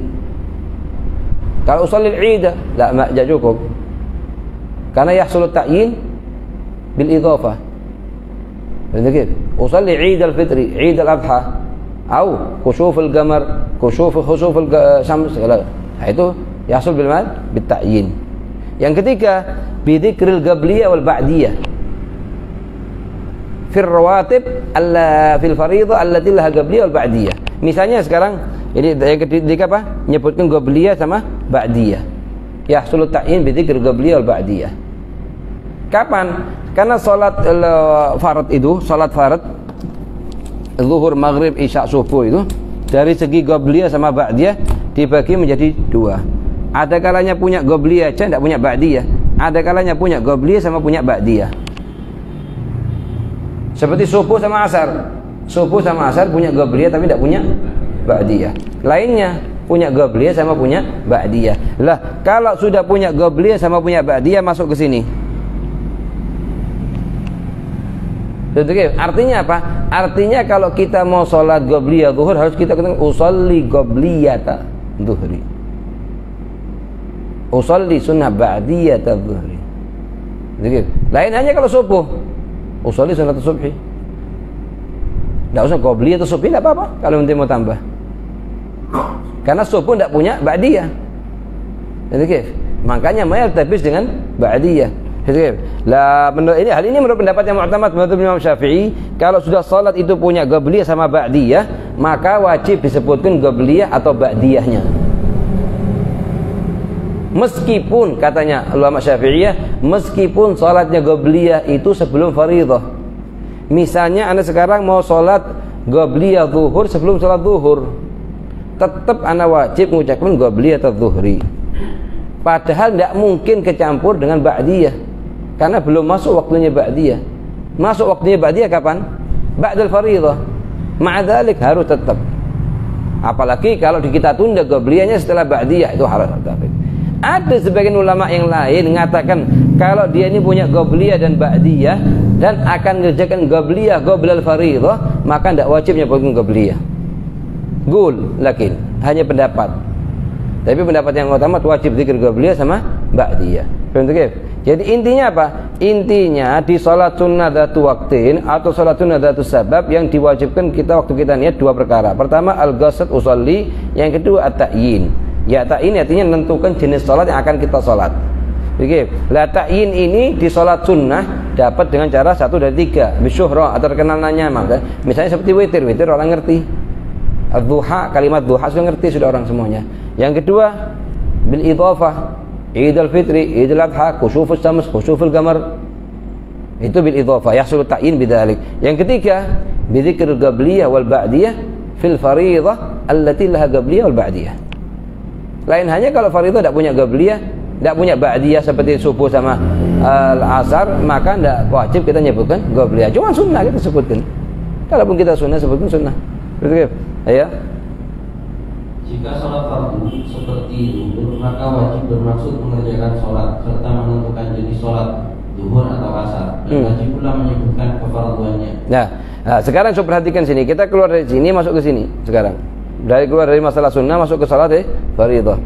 Kalau usolli al-Eid la cukup. Karena yahsul ta'yin bil idhafah. Begitu. Usolli Eid al-Fitri, Eid al-Adha, atau khusuf al-qamar, khusuf al-syams. Itu yahsul bil mad bit ta'yin. Yang ketiga bi dzikril qabliyah wal ba'diyah. Fil rawatib fil fariidhah allati laha qabliyah wal ba'diyah. Misalnya sekarang ini yang ketiga apa? Menyebutkan qabliyah sama ba'diyah. Yahsul ta'yin bi dzikril qabliyah wal ba'diyah. Kapan? Karena salat farad itu, salat farad zuhur, maghrib, isya, subuh itu dari segi qabliyah sama ba'diyah dibagi menjadi 2. Ada kalanya punya qobliyah aja tidak punya ba'diyah. Ada kalanya punya qobliyah sama punya ba'diyah. Seperti subuh sama asar. Subuh sama asar punya qobliyah tapi tidak punya ba'diyah. Lainnya punya qobliyah sama punya ba'diyah. Lah, kalau sudah punya qobliyah sama punya ba'diyah masuk ke sini. Artinya apa? Artinya kalau kita mau sholat qobliyah zuhur harus kita katakan usolli qobliyata zuhri, usolli sunnah ba'diyata zuhri. Lain hanya kalau subuh usolli sunnah subhi. Tidak usah qobliyah atau subhi, tidak apa-apa kalau nanti mau tambah, karena subuh tidak punya ba'diyah. Makanya mayal tabis dengan ba'diyah. Lah, hal ini menurut pendapat yang mu'tamad menurut Imam Syafi'i, kalau sudah salat itu punya qabliyah sama ba'diyah, maka wajib disebutkan qabliyah atau ba'diyahnya. Meskipun katanya ulama Syafi'iyah, meskipun salatnya qabliyah itu sebelum fardhah. Misalnya Anda sekarang mau salat qabliyah zuhur sebelum salat zuhur, tetap Anda wajib mengucapkan qabliyah atau zuhri. Padahal tidak mungkin kecampur dengan ba'diyah, karena belum masuk waktunya ba'diyah. Masuk waktunya ba'diyah kapan? Ba'dal fardhah. Ma'adzalik harus tetap. Apalagi kalau kita tunda qabliyahnya setelah ba'diyah, itu harus tetap. Ada sebagian ulama yang lain mengatakan kalau dia ini punya qabliyah dan ba'diyah dan akan mengerjakan qabliyah qablal fardhah, maka tidak wajib nyebutkan qabliyah. Gul, lakin hanya pendapat. Tapi pendapat yang utama wajib zikir qabliyah sama ba'diyah. Jadi intinya apa? Intinya di salat sunnah dzatu waqtin atau salat sunnah dzatu sabab yang diwajibkan kita waktu kita niat dua perkara. Pertama al-qasd usolli, yang kedua at-ta'yin. Ya, ta'yin artinya menentukan jenis salat yang akan kita salat. Oke. Lah ta'yin ini di salat sunnah dapat dengan cara satu dari tiga, bisyuhra atau terkenal nanya maka. Misalnya seperti witir orang ngerti. Ad-duha, kalimat duha sudah ngerti sudah orang semuanya. Yang kedua bil idhafah, Idul Fitri, Idul Adha, khusufus syams, khusuful qamar. Itu bil idhafah, yahsul ta'yin bidzalik. Yang ketiga, bidzikr qabliyah wal ba'diyah fil fardhah allati laha qabliyah wal ba'diyah. Lain hanya kalau fardhah tidak punya qabliyah, tidak punya ba'diyah seperti subuh sama al-asar, maka tidak wajib kita menyebutkan qabliyah. Cuma sunnah kita sebutkan. Kalaupun kita sunnah sebutkan sunnah. Betul? Ya. Jika sholat fardu seperti zuhur, maka wajib bermaksud mengerjakan sholat serta menentukan jenis sholat zuhur atau asar, dan wajib pula menyebutkan kefarduannya. Nah, sekarang coba perhatikan sini. Kita keluar dari sini masuk ke sini. Sekarang keluar dari masalah sunnah masuk ke sholat fardhah.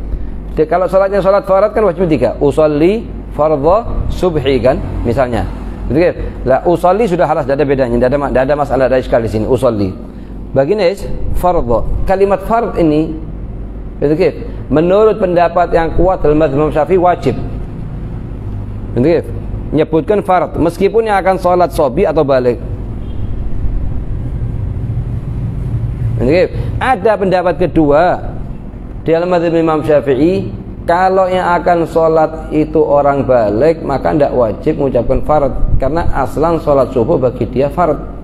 Kalau sholatnya sholat farad kan wajib tiga. Usolli fardhah subhi kan, misalnya. Betul? Lah usolli sudah halas, tidak ada bedanya, tidak ada masalah dari sekali di sini. Usolli. Bagian fardhah. Kalimat fard ini, betul? Menurut pendapat yang kuat dalam mazhab Imam Syafi'i wajib. Betul? Menyebutkan fard meskipun yang akan sholat sobi atau balik. Betul? Ada pendapat kedua dalam mazhab Imam Syafi'i, kalau yang akan sholat itu orang balik maka tidak wajib mengucapkan fard, karena aslan sholat subuh bagi dia fard.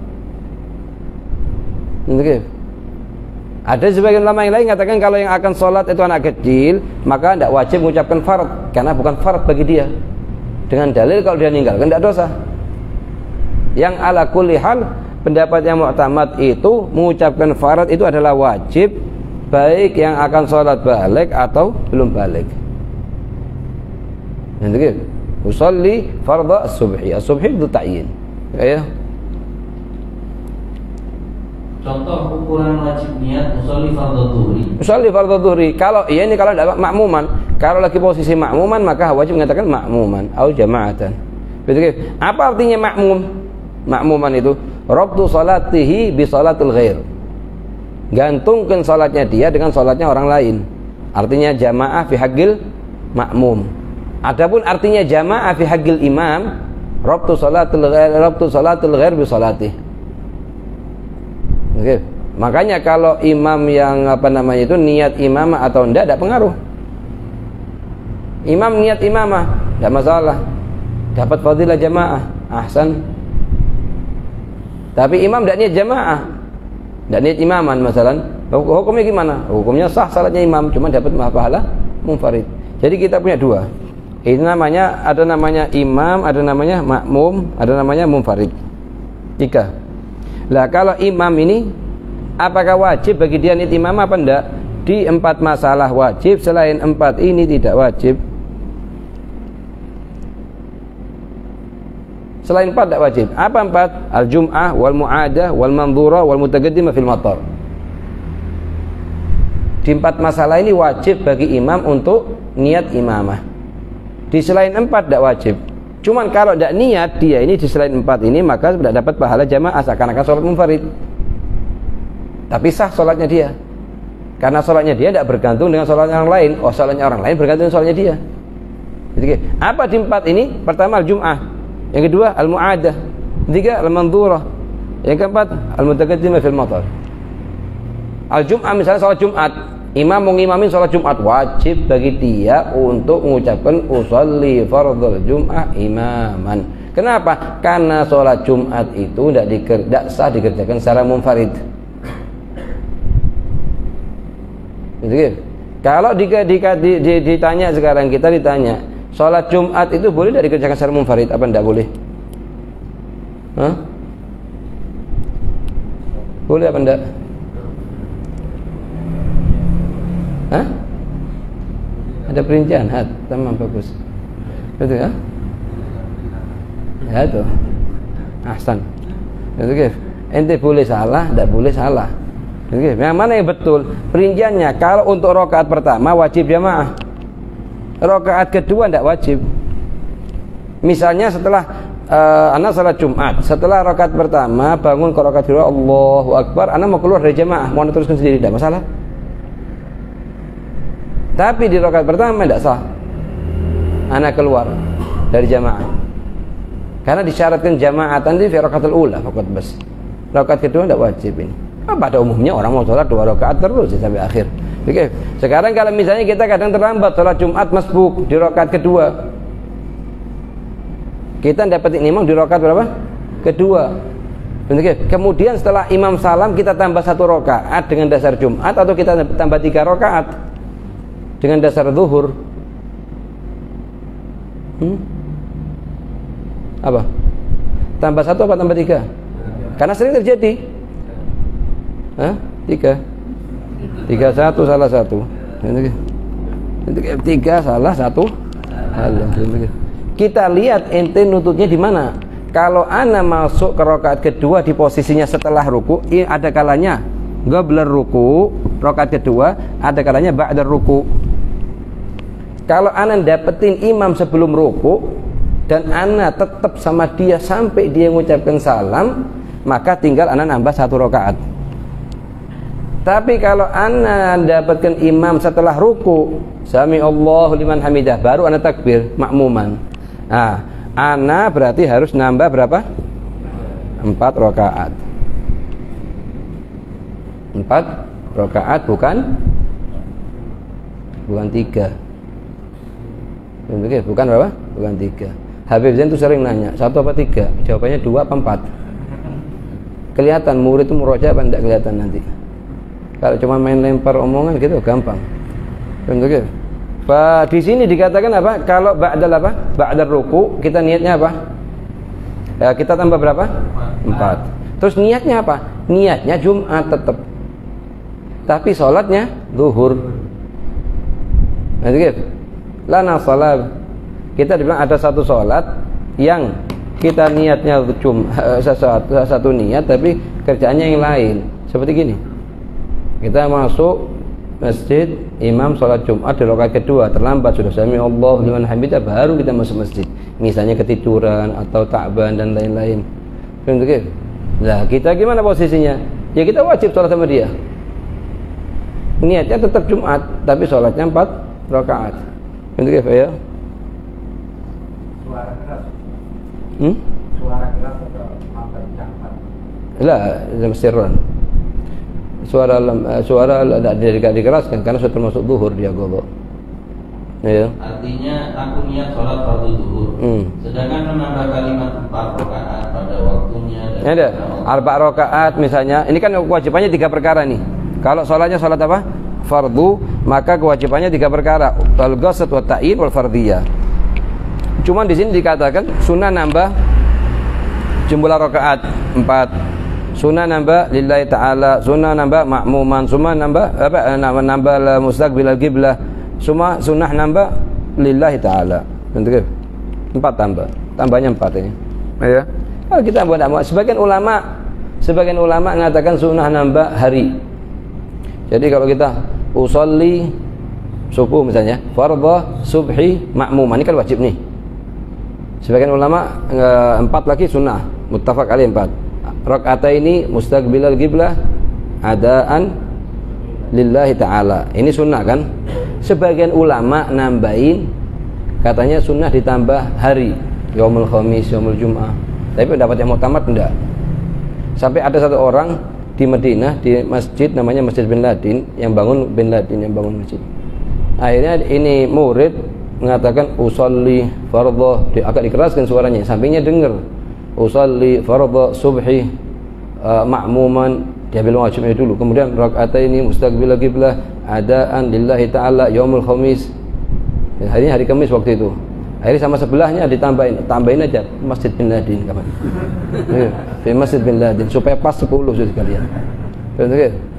Ada sebagian ulama yang lain mengatakan kalau yang akan sholat itu anak kecil maka tidak wajib mengucapkan fard, karena bukan fard bagi dia, dengan dalil kalau dia meninggalkan tidak dosa. Yang ala kulli hal, pendapat yang mu'tamad itu mengucapkan fard itu adalah wajib, baik yang akan sholat balik atau belum balik. Usolli fardha as-subhi. As-subhi itu ta'yin. Ya. Contoh ukuran wajib niat usolli fardhu dhuhri. Usolli fardhu dhuhri. Kalau ini kalau ada makmuman, kalau lagi posisi makmuman maka wajib mengatakan makmuman atau jamaatan. Betul? Apa artinya makmum? Makmuman itu rabtu salatihi bi salatil ghair. Gantungkan salatnya dia dengan salatnya orang lain. Artinya jamaah fi haqqil makmum. Adapun artinya jamaah fi haqqil imam, rabtu salatil ghair bi salatihi. Okay. Makanya kalau imam yang itu niat imamah atau tidak pengaruh. Imam niat imamah tidak masalah, dapat fadilah jamaah, ahsan. Tapi imam tidak niat jamaah, tidak niat imaman masalah, hukumnya gimana? Hukumnya sah salatnya imam, cuma dapat pahala munfarid. Jadi kita punya dua. Ini namanya, ada namanya imam, ada namanya makmum, ada namanya munfarid. 3. Lah kalau imam ini, apakah wajib bagi dia nit imam apa enggak? Di 4 masalah wajib, selain 4 ini tidak wajib. Selain 4 tidak wajib. Apa 4? Al-jum'ah, wal mu'adah, wal mandhurah, wal mutaqaddimah fil matar. Di 4 masalah ini wajib bagi imam untuk niat imamah. Di selain 4 tidak wajib. Cuman kalau tidak niat dia ini di selain 4 ini, maka tidak dapat pahala jamaah seakan-akan sholat munfarid. Tapi sah sholatnya dia. Karena sholatnya dia tidak bergantung dengan sholat orang lain. Oh, sholatnya orang lain bergantung dengan sholatnya dia. Jadi, apa di 4 ini? Pertama al-jum'ah, yang kedua al-mu'adah, ketiga al-mandhurah, yang keempat al-mutaqaddimah fil matar. Al-jum'ah misalnya sholat Jumat, imam mengimamin sholat Jumat, wajib bagi dia untuk mengucapkan usolli fardhul Jum'ah imaman. Kenapa? Karena sholat Jumat itu tidak sah dikerjakan secara munfarid. Gitu. Kalau ditanya sekarang, kita ditanya, sholat Jumat itu boleh tidak dikerjakan secara munfarid? Apa tidak boleh? Hah? Boleh apa tidak? Hah? Ada perincian, tamam, bagus. Betul ya? Ya itu. Ahsan. Betul. Ente boleh salah, tidak boleh salah. Betul. Yang mana yang betul? Perinciannya, kalau untuk rakaat pertama wajib jamaah. Rakaat kedua tidak wajib. Misalnya setelah anak salat Jumat, setelah rakaat pertama bangun ke rakaat kedua, Allahu Akbar, anak mau keluar dari jamaah, mau teruskan sendiri, tidak masalah. Tapi di rakaat pertama tidak sah, anak keluar dari jamaah, karena disyaratkan jamaatan di rakaatul ula fakat bas. Rakaat kedua tidak wajib ini. Pada umumnya orang mau sholat 2 rakaat terus sampai akhir. Oke. Sekarang kalau misalnya kita kadang terlambat sholat Jumat masbuk di rakaat kedua, kita dapetin imam di rakaat berapa? Kedua. Oke. Kemudian setelah imam salam kita tambah 1 rakaat dengan dasar Jumat, atau kita tambah 3 rakaat dengan dasar zuhur. Apa? Tambah 1 apa tambah 3? Karena sering terjadi. 3 1 salah 1. 3 salah 1. Kita lihat ente nututnya di mana. Kalau ana masuk ke rakaat kedua di posisinya setelah ruku, ada kalanya qabla ruku, rakaat kedua, ada kalanya ba'da ruku. Kalau ana dapetin imam sebelum ruku dan ana tetap sama dia sampai dia mengucapkan salam, maka tinggal ana nambah 1 rakaat. Tapi kalau ana dapatkan imam setelah ruku, sami Allahu liman hamidah, baru ana takbir makmuman. Nah, ana berarti harus nambah berapa? 4 rakaat. 4 rakaat bukan 3. Bukan berapa? Bukan 3. Habib Zain itu sering nanya, 1 apa 3? Jawabannya 2 apa 4. Kelihatan murid itu murojaah apa enggak kelihatan nanti. Kalau cuma main lempar omongan gitu gampang. Betul. Di sini dikatakan apa? Kalau ba'dal apa? Ba'dal ruku, kita niatnya apa? Ya, kita tambah berapa? 4. Terus niatnya apa? Niatnya Jumat tetap. Tapi sholatnya zuhur. Betul. Lana salat. Kita dibilang ada satu sholat yang kita niatnya satu niat, tapi kerjaannya yang lain. Seperti gini. Kita masuk masjid, imam sholat Jumat di rakaat kedua, terlambat, sudah sami Allahu liman hamidah, baru kita masuk masjid. Misalnya ketiduran atau ta'ban dan lain-lain. Begitu. Nah, kita gimana posisinya? Ya kita wajib sholat sama dia. Niatnya tetap Jumat, tapi sholatnya 4 rakaat. Begitu ya? Suara keras. Suara keras atau apa campak? Lah, sirran. Suara tidak dikeraskan karena sudah termasuk zuhur dia qadha. Ya. Artinya aku niat sholat fardu zuhur. Sedangkan menambah kalimat 4 rakaat pada waktunya dan ada 4 rakaat misalnya. Ini kan kewajibannya 3 perkara nih. Kalau sholatnya sholat apa? fardu, maka kewajibannya 3 perkara, al-qasd wa ta'yin wal fardiyah. Cuman di sini dikatakan sunnah nambah jumlah rakaat 4, sunnah nambah lillahi ta'ala, sunnah nambah ma'muman, sunnah nambah nambah mustaqbil al-qiblah, semua sunnah nambah lillahi ta'ala. Betul? 4 tambahnya 4 ini. Ya. Kalau kita buat sebagian ulama mengatakan sunnah nambah hari. Jadi kalau kita usolli subuh misalnya, fardhu subhi ma'mum, ini kan wajib nih. Sebagian ulama 4 lagi sunnah, muttafaq alaih 4. Rakaataini mustaqbilal qiblah adaan lillahi ta'ala. Ini sunnah kan? Sebagian ulama nambahin katanya sunnah ditambah hari, yaumul khamis, yaumul jum'ah. Tapi pendapat yang muktamad enggak. Sampai ada satu orang di Madinah, di masjid namanya Masjid Bin Ladin, yang bangun masjid. Akhirnya ini murid mengatakan usolli fardhu, agak dikeraskan suaranya, sampingnya dengar usolli fardhu subhi ma'muman, diambil wajibnya dulu, kemudian rakaataini mustaqbil qiblah adaan lillahi ta'ala yaumul khamis. Harinya hari Kamis waktu itu. Akhirnya sama sebelahnya tambahin aja Masjid Bin Ladin kapan. Di Masjid Bin Ladin supaya pas 10 sudah sekalian.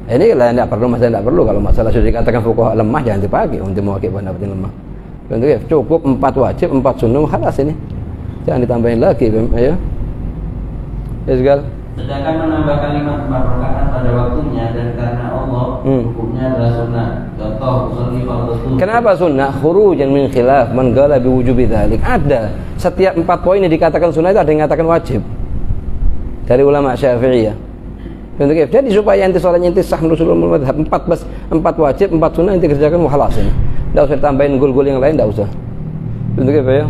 Ini lah tidak perlu kalau masalah sudah dikatakan fuqaha lemah jangan dipakai untuk mewakili pendapat yang lemah. Cukup 4 wajib, 4 sunnah khalas ini. Jangan ditambahin lagi, ayo. Ya sekali. Sedangkan menambah kalimat 4 rakaat pada waktunya dan karena Allah hukumnya adalah sunnah. Contoh usolli fardhu. Kenapa sunnah? Khurujan min khilaf man qala bi wujubi dzalik. Ada setiap 4 poin yang dikatakan sunnah itu ada yang mengatakan wajib. Dari ulama Syafi'iyah. Jadi supaya inti salatnya inti sah menurut ulama mazhab 4 wajib, 4 sunnah inti kerjakan khalas ini. Enggak usah tambahin gol-gol yang lain, enggak usah. Betul apa ya?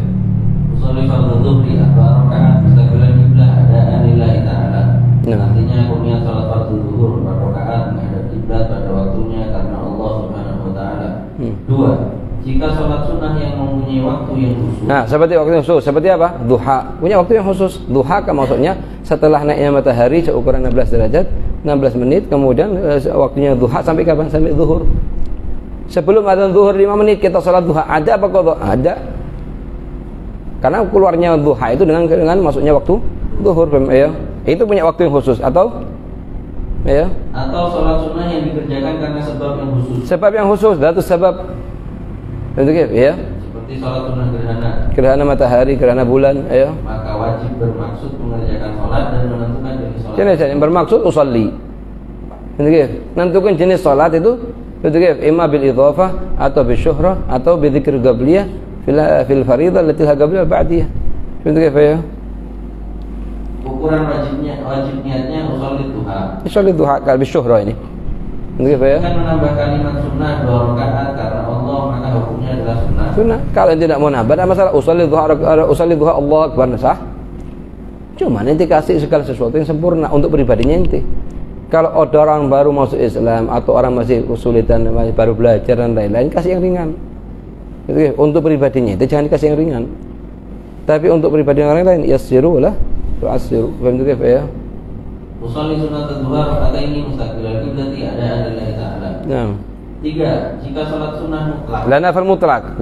Usolli fardhu dhuhri 4 rakaat mustaqbilan qiblah adaan lillahi ta'ala. Artinya hukumnya salat fardhu zuhur 4 rakaat menghadap kiblat pada waktunya karena Allah Subhanahu wa taala. 2. Jika salat sunnah yang mempunyai waktu yang khusus. Nah, seperti waktu yang khusus, seperti apa? Duha. Punya waktu yang khusus. Duha kan maksudnya setelah naiknya matahari seukuran 16 derajat, 16 menit, kemudian waktunya duha sampai kapan? Sampai zuhur. Sebelum adzan zuhur 5 menit kita salat duha. Ada apa qadha? Ada. Karena keluarnya duha itu dengan masuknya waktu zuhur, ya. Itu punya waktu yang khusus atau ya? Atau sholat sunnah yang dikerjakan karena sebab yang khusus. Sebab yang khusus, datus sebab. Ya. Seperti sholat sunnah gerhana matahari, gerhana bulan, ya. Maka wajib bermaksud mengerjakan sholat dan menentukan jenis sholat. Jenis yang bermaksud usolli. Menentukan jenis sholat itu, imma bil idhafah atau bil syuhrah atau bi dzikr qabliyah fil fariidah allati qabliyah ba'diyah. Ya. Ukuran wajib niatnya usolli duha. Usolli duha kalau bisyuhrah ini. Ya? Kan menambah kalimat sunnah 2 rakaat karena Allah maka hukumnya adalah sunnah. Sunnah. Kalau tidak mau nambah ada masalah usolli duha Allah akbar sah. Cuma nanti kasih segala sesuatu yang sempurna untuk pribadinya nanti. Kalau ada orang baru masuk Islam atau orang masih kesulitan baru belajar dan lain-lain kasih yang ringan. Untuk pribadinya itu jangan dikasih yang ringan. Tapi untuk pribadi yang lain yassiru lah. Tu'assiru. Faham tu ya? Usolli sunat duha rakaataini mustaqbilal qiblati adaan lillahi ta'ala. Naam. 3. Jika salat sunnah mutlak.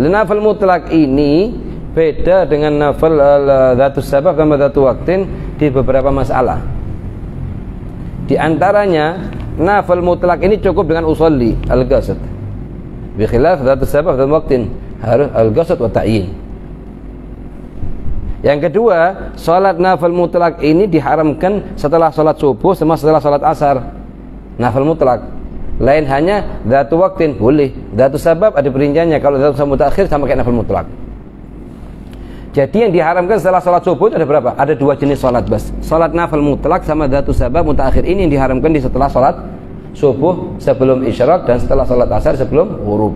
Nafal mutlak ini beda dengan nafal dzatus sabab dan dzatu waqtin di beberapa masalah. Di antaranya nafal mutlak ini cukup dengan usolli al-qasd. Bi khilaf dzatus sabab dan waqtin harus al-qasd wa ta'yin. Yang kedua, salat nafil mutlak ini diharamkan setelah salat subuh sama setelah salat asar. Nafil mutlak. Lain hanya dzatu waqtin boleh. Dzatu sabab ada perinciannya. Kalau dzatu sabab mutaakhir sama kayak nafil mutlak. Jadi yang diharamkan setelah salat subuh ada berapa? Ada 2 jenis salat bas. Salat nafil mutlak sama dzatu sabab mutaakhir ini yang diharamkan di setelah salat subuh sebelum isyraq dan setelah salat asar sebelum ghurub.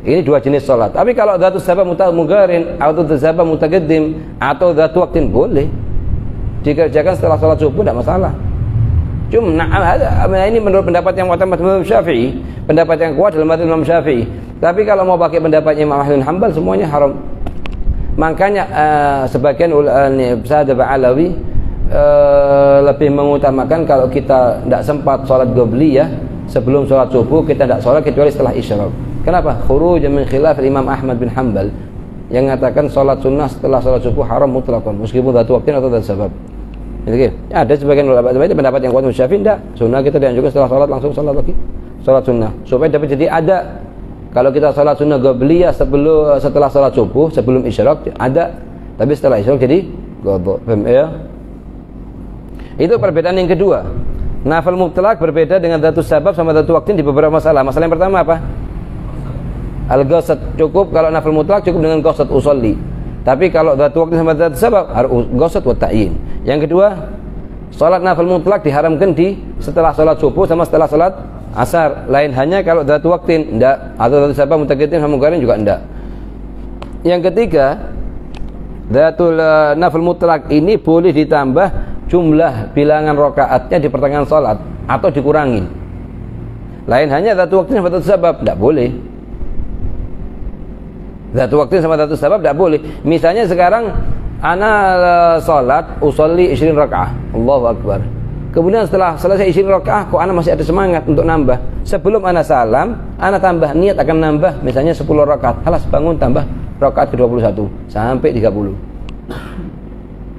Ini 2 jenis salat. Tapi kalau dzatu sabab mutaqarin atau dzatu sabab mutaqaddim atau dzatu waqtin boleh dikerjakan setelah salat subuh tidak masalah. Cuma ini menurut pendapat yang mu'tamad Imam Syafi'i, pendapat yang kuat dalam mazhab Imam Syafi'i. Tapi kalau mau pakai pendapatnya Imam Ahmad bin Hanbal semuanya haram. Makanya sebagian Sa'ad Ba'alawi lebih mengutamakan kalau kita tidak sempat salat qabliyah sebelum sholat subuh kita tidak sholat kecuali setelah isyraq. Kenapa? Khuruj min khilaf Imam Ahmad bin Hanbal yang mengatakan sholat sunnah setelah sholat subuh haram mutlaqan meskipun dzatu waqtin atau dzatu sabab. Gitu. Ya, ada sebagian ulama itu pendapat yang kuat Syafi'i tidak. Sunnah kita dianjurkan setelah sholat langsung sholat lagi. Sholat sunnah supaya dapat jadi ada. Kalau kita sholat sunnah qabliyah setelah sholat subuh sebelum isyraq ada, tapi setelah isyraq jadi qadha. Paham ya? Itu perbedaan yang kedua. Nafil mutlak berbeda dengan dzatu sabab sama dzatu waqtin di beberapa masalah. Masalah yang pertama apa? Al-ghasat cukup kalau nafil mutlak cukup dengan ghasat usolli. Tapi kalau dzatu waqtin sama dzatu sabab harus ghasat wa ta'yin. Yang kedua, salat nafil mutlak diharamkan di setelah salat subuh sama setelah salat asar. Lain hanya kalau dzatu waqtin enggak atau dzatu sabab mutaqaddim sama muqarrin juga enggak. Yang ketiga, dzatul nafil mutlak ini boleh ditambah jumlah bilangan rakaatnya di pertengahan salat atau dikurangi. Lain hanya dzatu waqtin sama dzatu sabab enggak boleh. Dzatu waqtin sama dzatu sabab enggak boleh. Misalnya sekarang ana salat usolli 20 rakaah. Allahu akbar. Kemudian setelah selesai 20 rakaah kok ana masih ada semangat untuk nambah. Sebelum ana salam, ana tambah niat akan nambah misalnya 10 rakaat. Halas bangun tambah rakaat ke-21 sampai 30.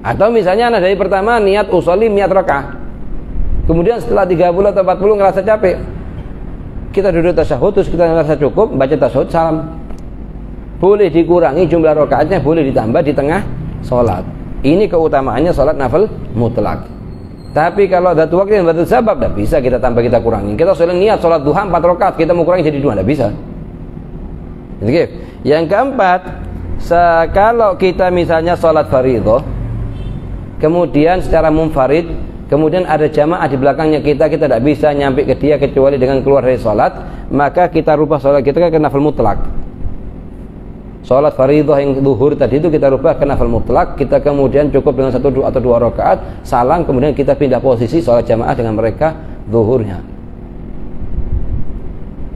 Atau misalnya ana dari pertama niat usolli 100 rakaah. Kemudian setelah 30 atau 40 ngerasa capek. Kita duduk tasyahud terus kita ngerasa cukup, baca tasyahud salam. Boleh dikurangi jumlah rakaatnya, boleh ditambah di tengah salat. Ini keutamaannya salat nafil mutlak. Tapi kalau dzatu waqtin dan dzatu sabab tidak bisa kita tambah kita kurangi. Kita soal niat salat duha 4 rakaat kita mau kurangi jadi 2 tidak bisa. Oke. Yang keempat, kalau kita misalnya salat fardhu kemudian secara munfarid, kemudian ada jamaah di belakangnya kita tidak bisa nyampe ke dia kecuali dengan keluar dari salat, maka kita rubah salat kita ke nafil mutlak. Salat fardhah yang zuhur tadi itu kita rubah ke nafil mutlak, kita kemudian cukup dengan 1 atau 2 rakaat, salam, kemudian kita pindah posisi salat jamaah dengan mereka zuhurnya.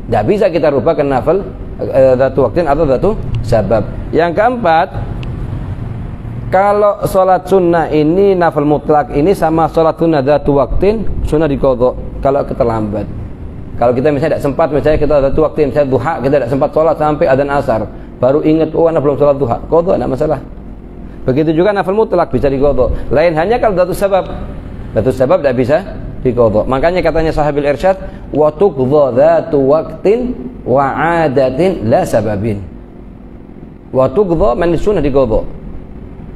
Tidak bisa kita rubah ke nafil dzatu waqtin atau dzatu sabab. Yang keempat, kalau salat sunnah ini nafil mutlak ini sama salat sunnah dzatu waqtin sunnah diqadha kalau terlambat. Kalau kita misalnya tidak sempat, misalnya kita dzatu waqtin misalnya duha, kita tidak sempat salat sampai adzan asar. Baru ingat, oh anak belum sholat duha, qadha enggak masalah. Begitu juga nafil mutlak bisa diqadha. Lain hanya kalau dzatu sabab. Dzatu sabab tidak bisa diqadha. Makanya katanya sahabil irsyad, wa tuqdha dzatu waqtin wa 'adatin la sababin. Wa tuqdha man sunnah diqadha.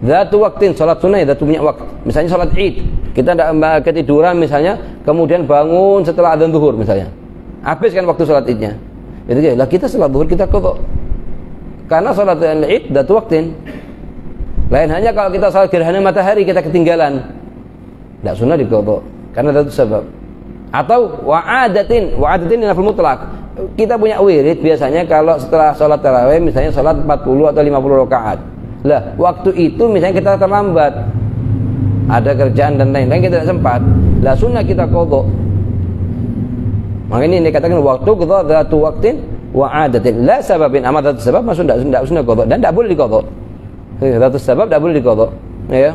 Dzatu waqtin salat sunnah dzatu punya waktu. Misalnya salat Id, kita tidak ketiduran misalnya, kemudian bangun setelah adzan zuhur misalnya. Habiskan waktu salat Idnya. Itu lah kita salat zuhur kita qadha. Karena salat Id dzatu waqtin. Lain hanya kalau kita salat gerhana matahari kita ketinggalan. Tidak sunnah diqadha karena dzatu sabab. Atau wa'adatin nafil mutlak. Kita punya wirid biasanya kalau setelah salat tarawih misalnya salat 40 atau 50 rakaat. Lah, waktu itu misalnya kita terlambat. Ada kerjaan dan lain-lain kita tidak sempat. Lah sunnah kita qadha. Makanya ini dikatakan waktu qadha dzatu waqtin wa 'adatin la sababin, amat dzatu sabab maksud tidak sunnah qadha dan tidak boleh diqadha. Dzatu sabab tidak boleh diqadha. Ya.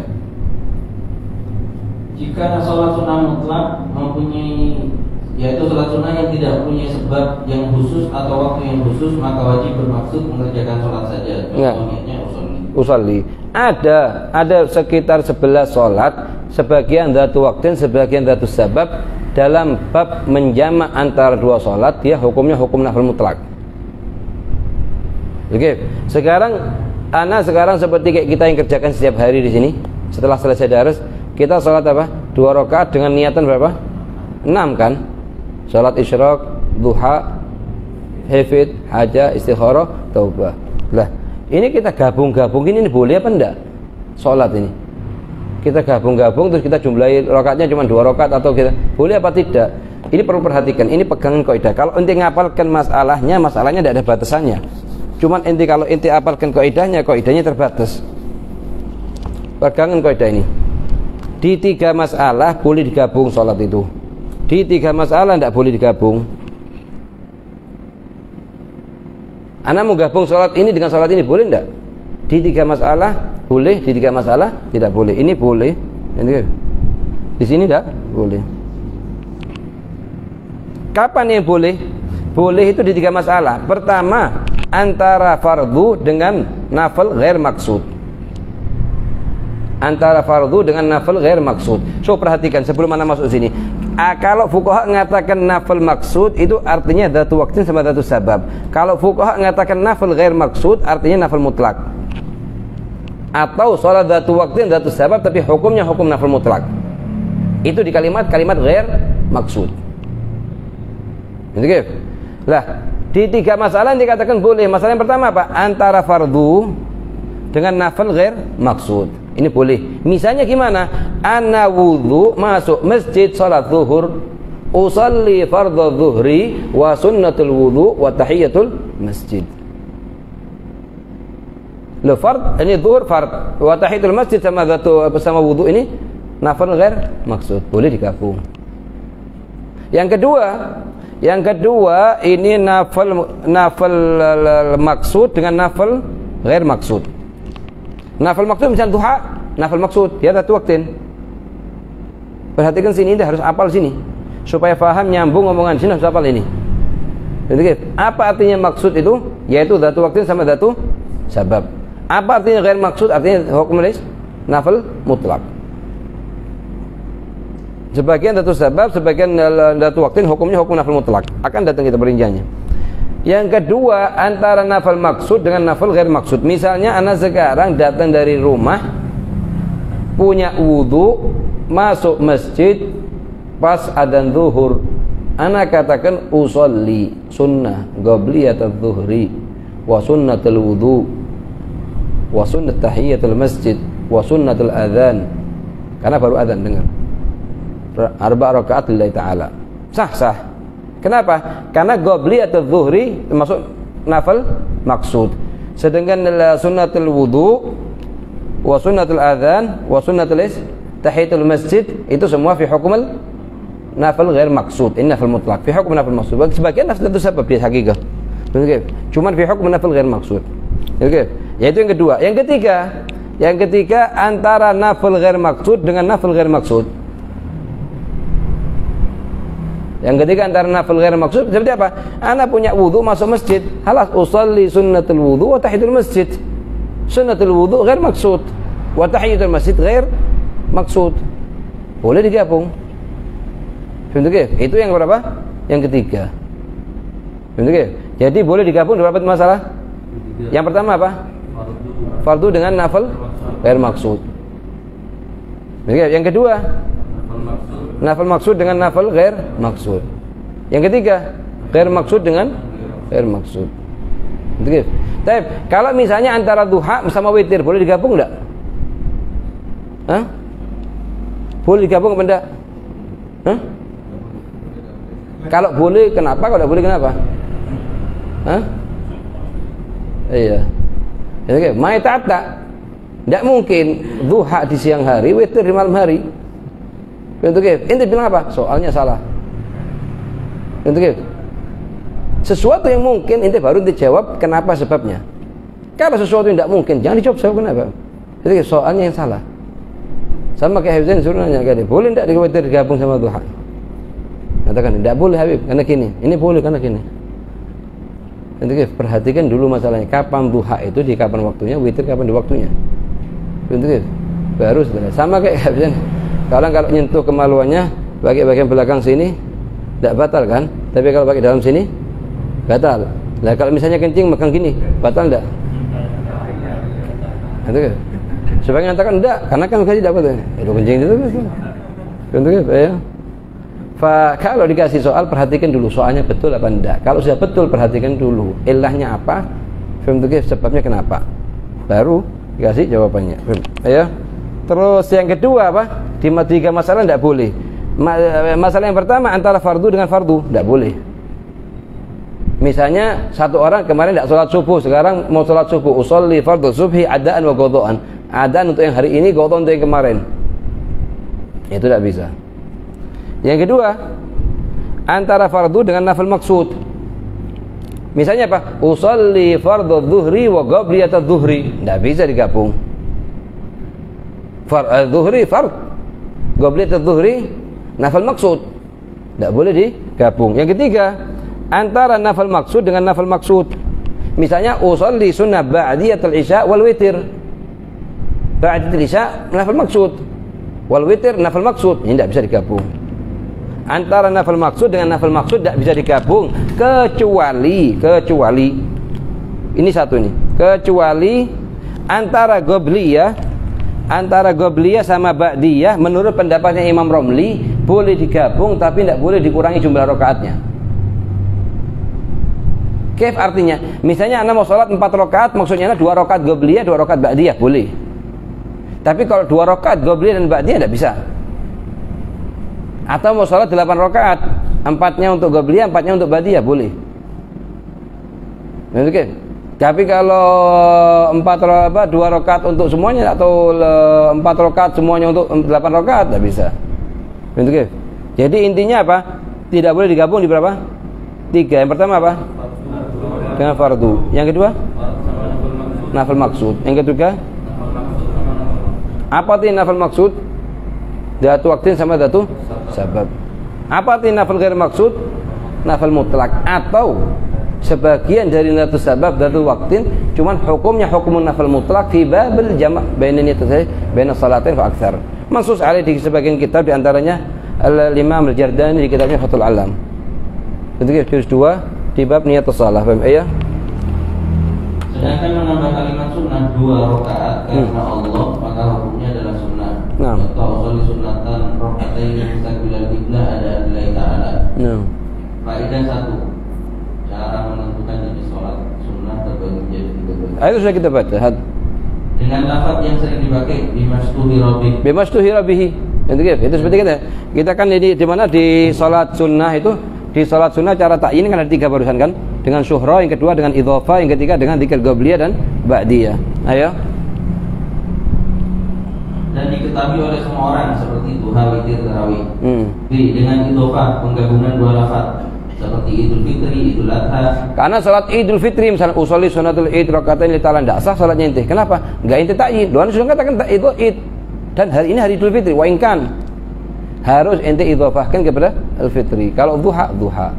Jika sholat sunnah mutlak mempunyai, yaitu sholat sunnah yang tidak mempunyai sebab yang khusus atau waktu yang khusus, maka wajib bermaksud mengerjakan sholat saja. Contohnya usolli. Ada sekitar 11 sholat, sebagian dzatu waqtin, sebagian dzatu sabab. Dalam bab menjamak antara 2 sholat, dia hukumnya hukum nafil mutlak. Oke. Sekarang seperti kayak kita yang kerjakan setiap hari di sini. Setelah selesai darus, kita sholat apa? 2 rakaat dengan niatan berapa? 6 kan? Sholat isyraq, duha, hafid, hajah, istikharah, taubah. Lah, ini kita gabung-gabungin, ini boleh apa enggak? Sholat ini kita gabung-gabung terus kita jumlahi rakaatnya cuma 2 rakaat atau kita boleh apa tidak? Ini perlu perhatikan, ini pegangan kaidah. Kalau ente ngapalkan masalahnya tidak ada batasannya. Cuman ente kalau ente apalkan kaidahnya terbatas. Pegangan kaidah ini. Di 3 masalah boleh digabung sholat itu. Di 3 masalah tidak boleh digabung. Anda mau gabung sholat ini dengan sholat ini boleh tidak? Di 3 masalah boleh, di 3 masalah tidak boleh. Ini boleh, ini di sini tidak boleh. Kapan yang boleh? Boleh itu di 3 masalah. Pertama, antara fardu dengan nafil ghair maksud. Antara fardu dengan nafil ghair maksud. So perhatikan sebelum mana masuk sini. Kalau fuqaha mengatakan nafil maksud itu artinya dzatu waqtin sama dzatu sabab. Kalau fuqaha mengatakan nafil ghair maksud artinya nafil mutlak. Atau salat dzatu waqtin dzatu sabab tapi hukumnya hukum nafil mutlak. Itu di kalimat ghair maksud. Gitu. Lah, di 3 masalah yang dikatakan boleh. Masalah yang pertama apa? Antara fardu dengan nafil ghair maksud. Ini boleh. Misalnya gimana? Ana wudu masuk masjid salat zuhur, usalli fardhu zuhri wa sunnatul wudu wa tahiyatul masjid. Lo fard ini zuhur fard wa tahiyatul masjid sama bersama wudu ini nafil ghair maksud. Boleh digabung. Yang kedua ini nafil maksud dengan nafil ghair maksud. Nafil maksud misalnya duha, nafil maksud dia dzatu waqtin. Perhatikan sini, dia harus hafal sini supaya paham nyambung omongan sini, harus hafal ini. Jadi apa artinya maksud itu? Yaitu dzatu waqtin sama dzatu sabab. Apa artinya ghair maksud? Artinya hukum nafil mutlak. Sebagian dzatu sabab, sebagian dzatu waqtin hukumnya hukum nafil mutlak. Akan datang kita perinciannya. Yang kedua, antara nafil maksud dengan nafil ghair maksud. Misalnya anak sekarang datang dari rumah, punya wudu, masuk masjid pas adzan zuhur. Anak katakan usolli sunnah qabliyatul zuhri wa sunnatul wudu wa sunnat tahiyatul masjid wa sunnatul adzan. Karena baru adzan dengar. 4 rakaat lillahi ta'ala. Sah. Kenapa? Karena qabliyatul zuhri termasuk nafil maksud. Sedangkan sunnatul wudu wa sunnatul adzan wa sunnatul tahiyatul masjid itu semua fi hukm nafil ghair maksud. Ini nafil mutlak fi hukm nafil maksud. Sebagian nafil itu sebab dia hakikah. Cuman fi hukm nafil ghair maksud. Oke. Yaitu yang kedua. Yang ketiga antara nafil ghair maksud dengan nafil ghair maksud. Yang ketiga antara nafil ghair maksud seperti apa? Ana punya wudu masuk masjid, halas usalli sunnatul wudu wa tahiyatul masjid. Sunnatul wudu ghair maksud wa tahiyatul masjid ghair maksud. Boleh digabung. Itu yang berapa? Yang ketiga. Jadi boleh digabung berapa masalah? Yang pertama apa? Fardu dengan nafil ghair maksud. Yang kedua, nafil maksud dengan nafil ghair maksud. Yang ketiga, ghair maksud dengan ghair maksud. Tapi kalau misalnya antara duha sama witir boleh digabung enggak? Hah? Boleh digabung apa enggak? Hah? Kalau boleh kenapa? Kalau tidak boleh kenapa? Hah? Iya. Mai ta'ata. Tidak mungkin duha di siang hari, witir di malam hari. Ente bilang apa? Soalnya salah. Sesuatu yang mungkin ente baru dijawab kenapa sebabnya. Kalau sesuatu yang tidak mungkin jangan dijawab sebab kenapa. Jadi soalnya yang salah. Sama kayak Habib suruh nanya ke dia, boleh tidak witir digabung sama duha? Katakan tidak boleh Habib karena gini. Ini boleh karena gini. Perhatikan dulu masalahnya. Kapan duha itu di kapan waktunya, witir kapan di waktunya. Baru sebenarnya. Sama kayak Habib. Kalau nyentuh kemaluannya pakai bagian belakang sini tidak batal kan? Tapi kalau pakai dalam sini batal. Lah kalau misalnya kencing megang gini, batal enggak? Itu sebagian mengatakan enggak, karena kan tidak batal. Itu kencing itu. Ya. Kalau dikasih soal perhatikan dulu soalnya betul apa enggak. Kalau sudah betul perhatikan dulu ilahnya apa, sebabnya kenapa. Baru dikasih jawabannya. Ya. Terus yang kedua apa? Di 3 masalah tidak boleh. Masalah yang pertama antara fardu dengan fardu tidak boleh. Misalnya satu orang kemarin tidak sholat subuh, sekarang mau sholat subuh, usolli fardu subhi adaan wa qadaan. Adaan untuk yang hari ini, qadaan untuk yang kemarin. Itu tidak bisa. Yang kedua antara fardu dengan nafil maksud. Misalnya apa? Usolli fardu dhuhri wa qabliyat dhuhri. Tidak bisa digabung. Zuhri fard, qabliyat zuhri nafil maksud. Tidak boleh gabung. Yang ketiga, antara nafal maksud dengan nafal maksud. Misalnya usolli sunnah ba'diyatul isya wal witir. Ba'diyatul isya nafal maksud, wal witir nafal maksud. Ini tidak bisa digabung. Antara nafal maksud dengan nafal maksud tidak bisa digabung kecuali ini satu nih, kecuali antara Qobliyah sama Ba'diyah menurut pendapatnya Imam Romli boleh digabung tapi tidak boleh dikurangi jumlah rakaatnya. Kaif artinya? Misalnya anda mau sholat 4 rakaat, maksudnya 2 rakaat Qobliyah, 2 rakaat Ba'diyah, boleh. Tapi kalau 2 rakaat Qobliyah dan Ba'diyah tidak bisa. Atau mau sholat 8 rakaat, 4-nya untuk Qobliyah, 4-nya untuk Ba'diyah, boleh. Oke. Tapi kalau 2 rakaat untuk semuanya atau 4 rakaat semuanya untuk 8 rakaat tidak bisa. Oke. Jadi intinya apa? Tidak boleh digabung di berapa? 3. Yang pertama apa? Dengan fardu. Yang kedua? Nafal maksud. Yang ketiga? Apa arti nafal maksud? Datu waktin sama datu sabab. Apa arti nafal ghair maksud? Nafal mutlak atau sebagian dari datu sabab, datu waktin, cuman hukumnya hukumun nafal mutlak fi babil jama' baina niyatain baina salatain fa aktsar. Mansus alaih di sebagian kitab di antaranya Al-Imam Al-Jardani di kitabnya Fathul Alam. Ketika juz 2 di bab niyatus shalah. Paham ya? Sedangkan menambah kalimat sunnah 2 rakaat karena Allah, maka hukumnya adalah sunnah. Nah. Atau usul sunnatan rakaatain mustaqbilal qiblah ada Allah Ta'ala. Nah. Faedah 1. Cara menentukan jenis sholat sunnah terbagi menjadi 3 bagian. Itu sudah kita baca. Dengan lafaz yang sering dipakai bimastuhira bihi. Itu seperti kita kan di mana di sholat sunnah itu, di sholat sunnah cara takyin kan ada 3 barusan kan, dengan syuhra, yang kedua dengan idhofah, yang ketiga dengan dzikir qobliyah dan ba'diyah. Ayo. Dan diketahui oleh semua orang seperti duha, witir, tarawih. B. Dengan idhofah, penggabungan 2 lafaz seperti Idul Fitri, Idul Adha. Karena salat Idul Fitri misalnya usolli sunatul Id rakaatain li ta'ala enggak sah salatnya inti. Kenapa? Enggak inti takyin. Doan sudah katakan itu Id. Dan hari ini hari Idul Fitri, wa inkan harus inti idhofahkan kepada Al Fitri. Kalau duha, duha.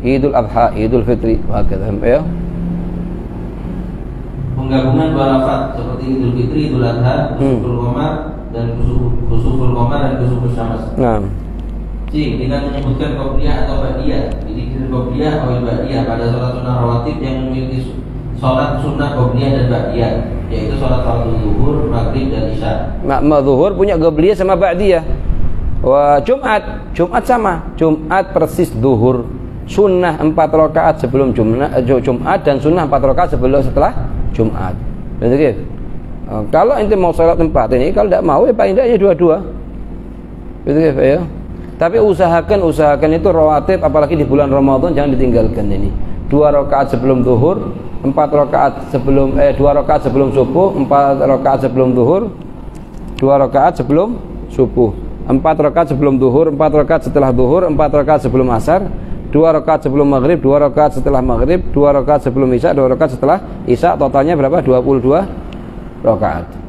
Idul Adha, Idul Fitri, hakadha. Ya. Penggabungan 2 lafaz seperti Idul Fitri, Idul Adha, Kusuful Qamar dan Kusuful Qamar dan Kusuful Syams. Nah. C. Dengan menyebutkan qobliyah atau ba'diyah. Jadi qobliyah atau ba'diyah pada sholat sunnah rawatib yang memiliki sholat sunnah qobliyah dan ba'diyah, yaitu sholat fardu zuhur, maghrib dan isya. Zuhur punya qobliyah sama ba'diyah. Wah, Jumat sama. Jumat persis zuhur. Sunnah 4 rakaat sebelum Jumat dan sunnah 4 rakaat setelah Jumat. Begitu. Kalau ente mau sholat 4 ini, kalau tidak mau ya paling tidak ya 2-2. Begitu ya. Tapi usahakan itu rawatib, apalagi di bulan Ramadan jangan ditinggalkan ini. 2 rakaat sebelum zuhur, 4 rakaat sebelum 2 rakaat sebelum subuh, 4 rakaat sebelum zuhur, 2 rakaat sebelum subuh, 4 rakaat sebelum zuhur, 4 rakaat setelah zuhur, 4 rakaat sebelum asar, 2 rakaat sebelum maghrib, 2 rakaat setelah maghrib, 2 rakaat sebelum isya, 2 rakaat setelah isya, totalnya berapa? 22 rakaat.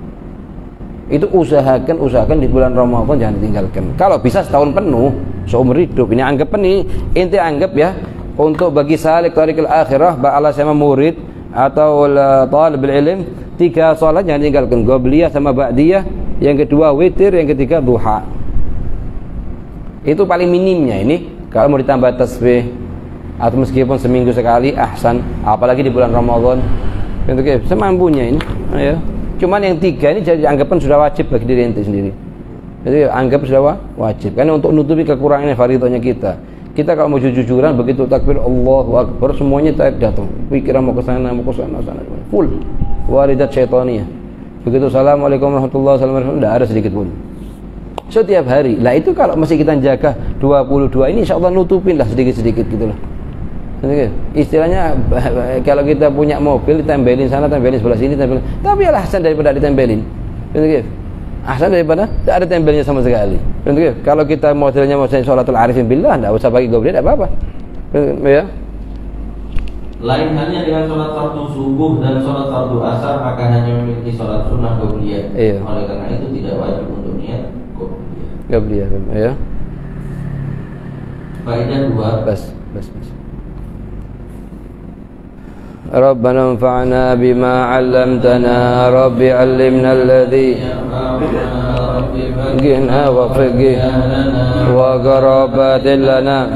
Itu usahakan di bulan Ramadan jangan ditinggalkan. Kalau bisa setahun penuh, seumur hidup. Ini anggap ini, inti anggap ya, untuk bagi salik tariqil akhirah, ba'ala sama murid atau talibul ilm, 3 salat jangan ditinggalkan. Qobliyah sama ba'diyah, yang kedua witir, yang ketiga duha. Itu paling minimnya ini. Kalau mau ditambah tasbih atau meskipun seminggu sekali, ahsan. Apalagi di bulan Ramadan. Itu semampunya ini. Ayo. Cuman yang 3 ini jadi anggapan sudah wajib bagi diri ente sendiri. Jadi anggap sudah wajib. Karena untuk nutupi kekurangannya faridahnya kita. Kita kalau mau jujur-jujuran begitu takbir Allahu Akbar semuanya datang. Pikiran mau ke sana, sana. Full. Waridat syaitaniyah. Begitu assalamualaikum warahmatullahi wabarakatuh, tidak ada sedikit pun. Setiap hari. Lah itu kalau masih kita jaga 22 ini insyaallah nutupin lah sedikit-sedikit gitu loh. Istilahnya kalau kita punya mobil ditempelin sana, tempelin sebelah sini, tempelin. Tapi ya ahsan daripada ditempelin. Ahsan daripada tidak ada tempelnya sama sekali. Kalau kita modelnya mau sholatul arifin billah, tidak usah pakai qobliyah, tidak apa-apa. Ya. Lain halnya dengan sholat fardu subuh dan sholat fardu asar, maka hanya memiliki sholat sunnah qobliyah. Iya. Oleh karena itu tidak wajib untuk niat qobliyah. Qobliyah, ya. Faedah 2. بس ربنا انفعنا بما علمتنا رب علمنا الذي جئنا وفقه وقرابات لنا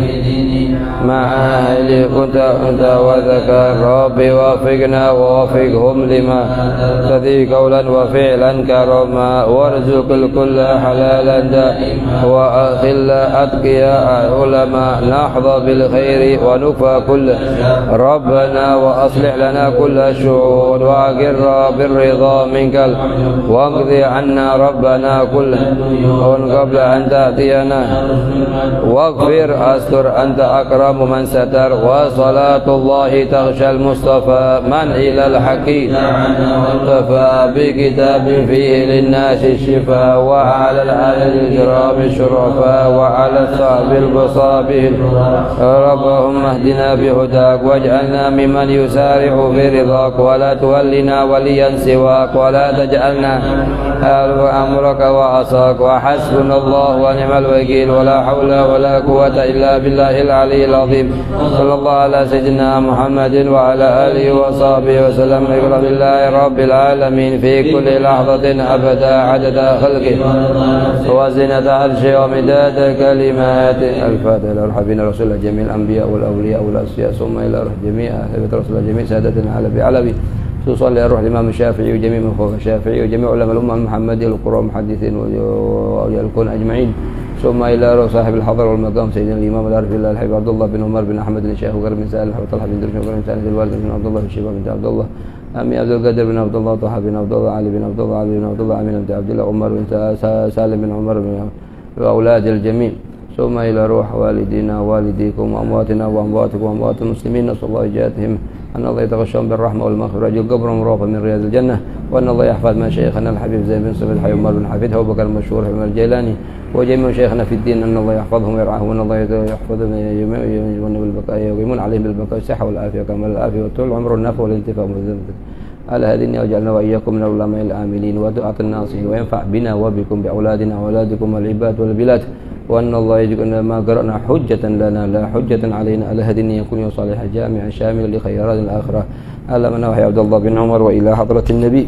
مع أهل كنت وذكر رب وفقنا ووفقهم لما تذي قولا وفعلا كرما وارزق الكل حلالا دائما وأخل أتقياء علماء نحظى بالخير ونكفى كل ربنا وأصلح لنا كل الشؤون وأقر بالرضا منك واقضي عنا ربنا كل قبل أن تأتينا واغفر أستر أنت أكرم من ستر وصلاة الله تغشى المصطفى من إلى الحق اقتفى بكتاب فيه للناس الشفاء وعلى الآل الكرام الشرفاء وعلى الصحب البصابه ربهم اهدنا بهداك واجعلنا ممن يسارع في رضاك ولا تولنا وليا سواك ولا تجعلنا أمرك وعصاك وحسبنا الله ونعم الوكيل ولا حول ولا قوة إلا بالله العلي العظيم صلى الله على سيدنا محمد وعلى آله وصحبه وسلم بالله رب العالمين في كل لحظة أبدا عدد خلقه وزنة عرشه ومداد كلماته الفاتحة إلى حبيبنا رسول الله جميع الأنبياء والأولياء والأصفياء ثم إلى روح جميع أهل رسول الله جميع سادتنا علوي خصوصا لروح الإمام الشافعي وجميع من فوق الشافعي وجميع علماء الأمة المحمدية القرى المحدثين وأولياء الكون أجمعين ثم إلى روح صاحب الحضر والمقام سيدنا الإمام العارف بالله الحبيب عبد الله بن عمر بن أحمد بن شيخ وقرب بن سالم وطلحة بن درش وقرب بن سالم الوالد بن عبد الله بن شيبة بن عبد الله أمي عبد القادر بن عبد الله طه بن عبد الله علي بن عبد الله علي بن عبد الله أمين بن عبد الله عمر بن سالم بن عمر بن وأولاد الجميع ثم إلى روح والدينا ووالديكم وأمواتنا وأمواتكم وأموات المسلمين نسأل الله إجابتهم أن الله يتغشاهم بالرحمة والمغفرة ويجعل قبرهم روضة من رياض الجنة وأن الله يحفظ مشايخنا الحبيب زي بن صفد حي عمر بن حفيد أبو بكر المشهور حمد الجيلاني وجميع مشايخنا في الدين أن الله يحفظهم ويرعاهم وأن الله يحفظهم ويجمعون بالبقاء ويقيمون عليهم بالبقاء والصحة والعافية وكمال العافية وطول العمر والنفع والانتفاع على هذه وجعلنا وإياكم من العلماء العاملين ودعاة الناصحين وينفع بنا وبكم بأولادنا وأولادكم والعباد والبلاد وأن الله يجعلنا ما قرأنا حجة لنا لا حجة علينا على هذه يكون صالحا جامعا شاملا لخيرات الآخرة على من وحي عبد الله بن عمر وإلى حضرة النبي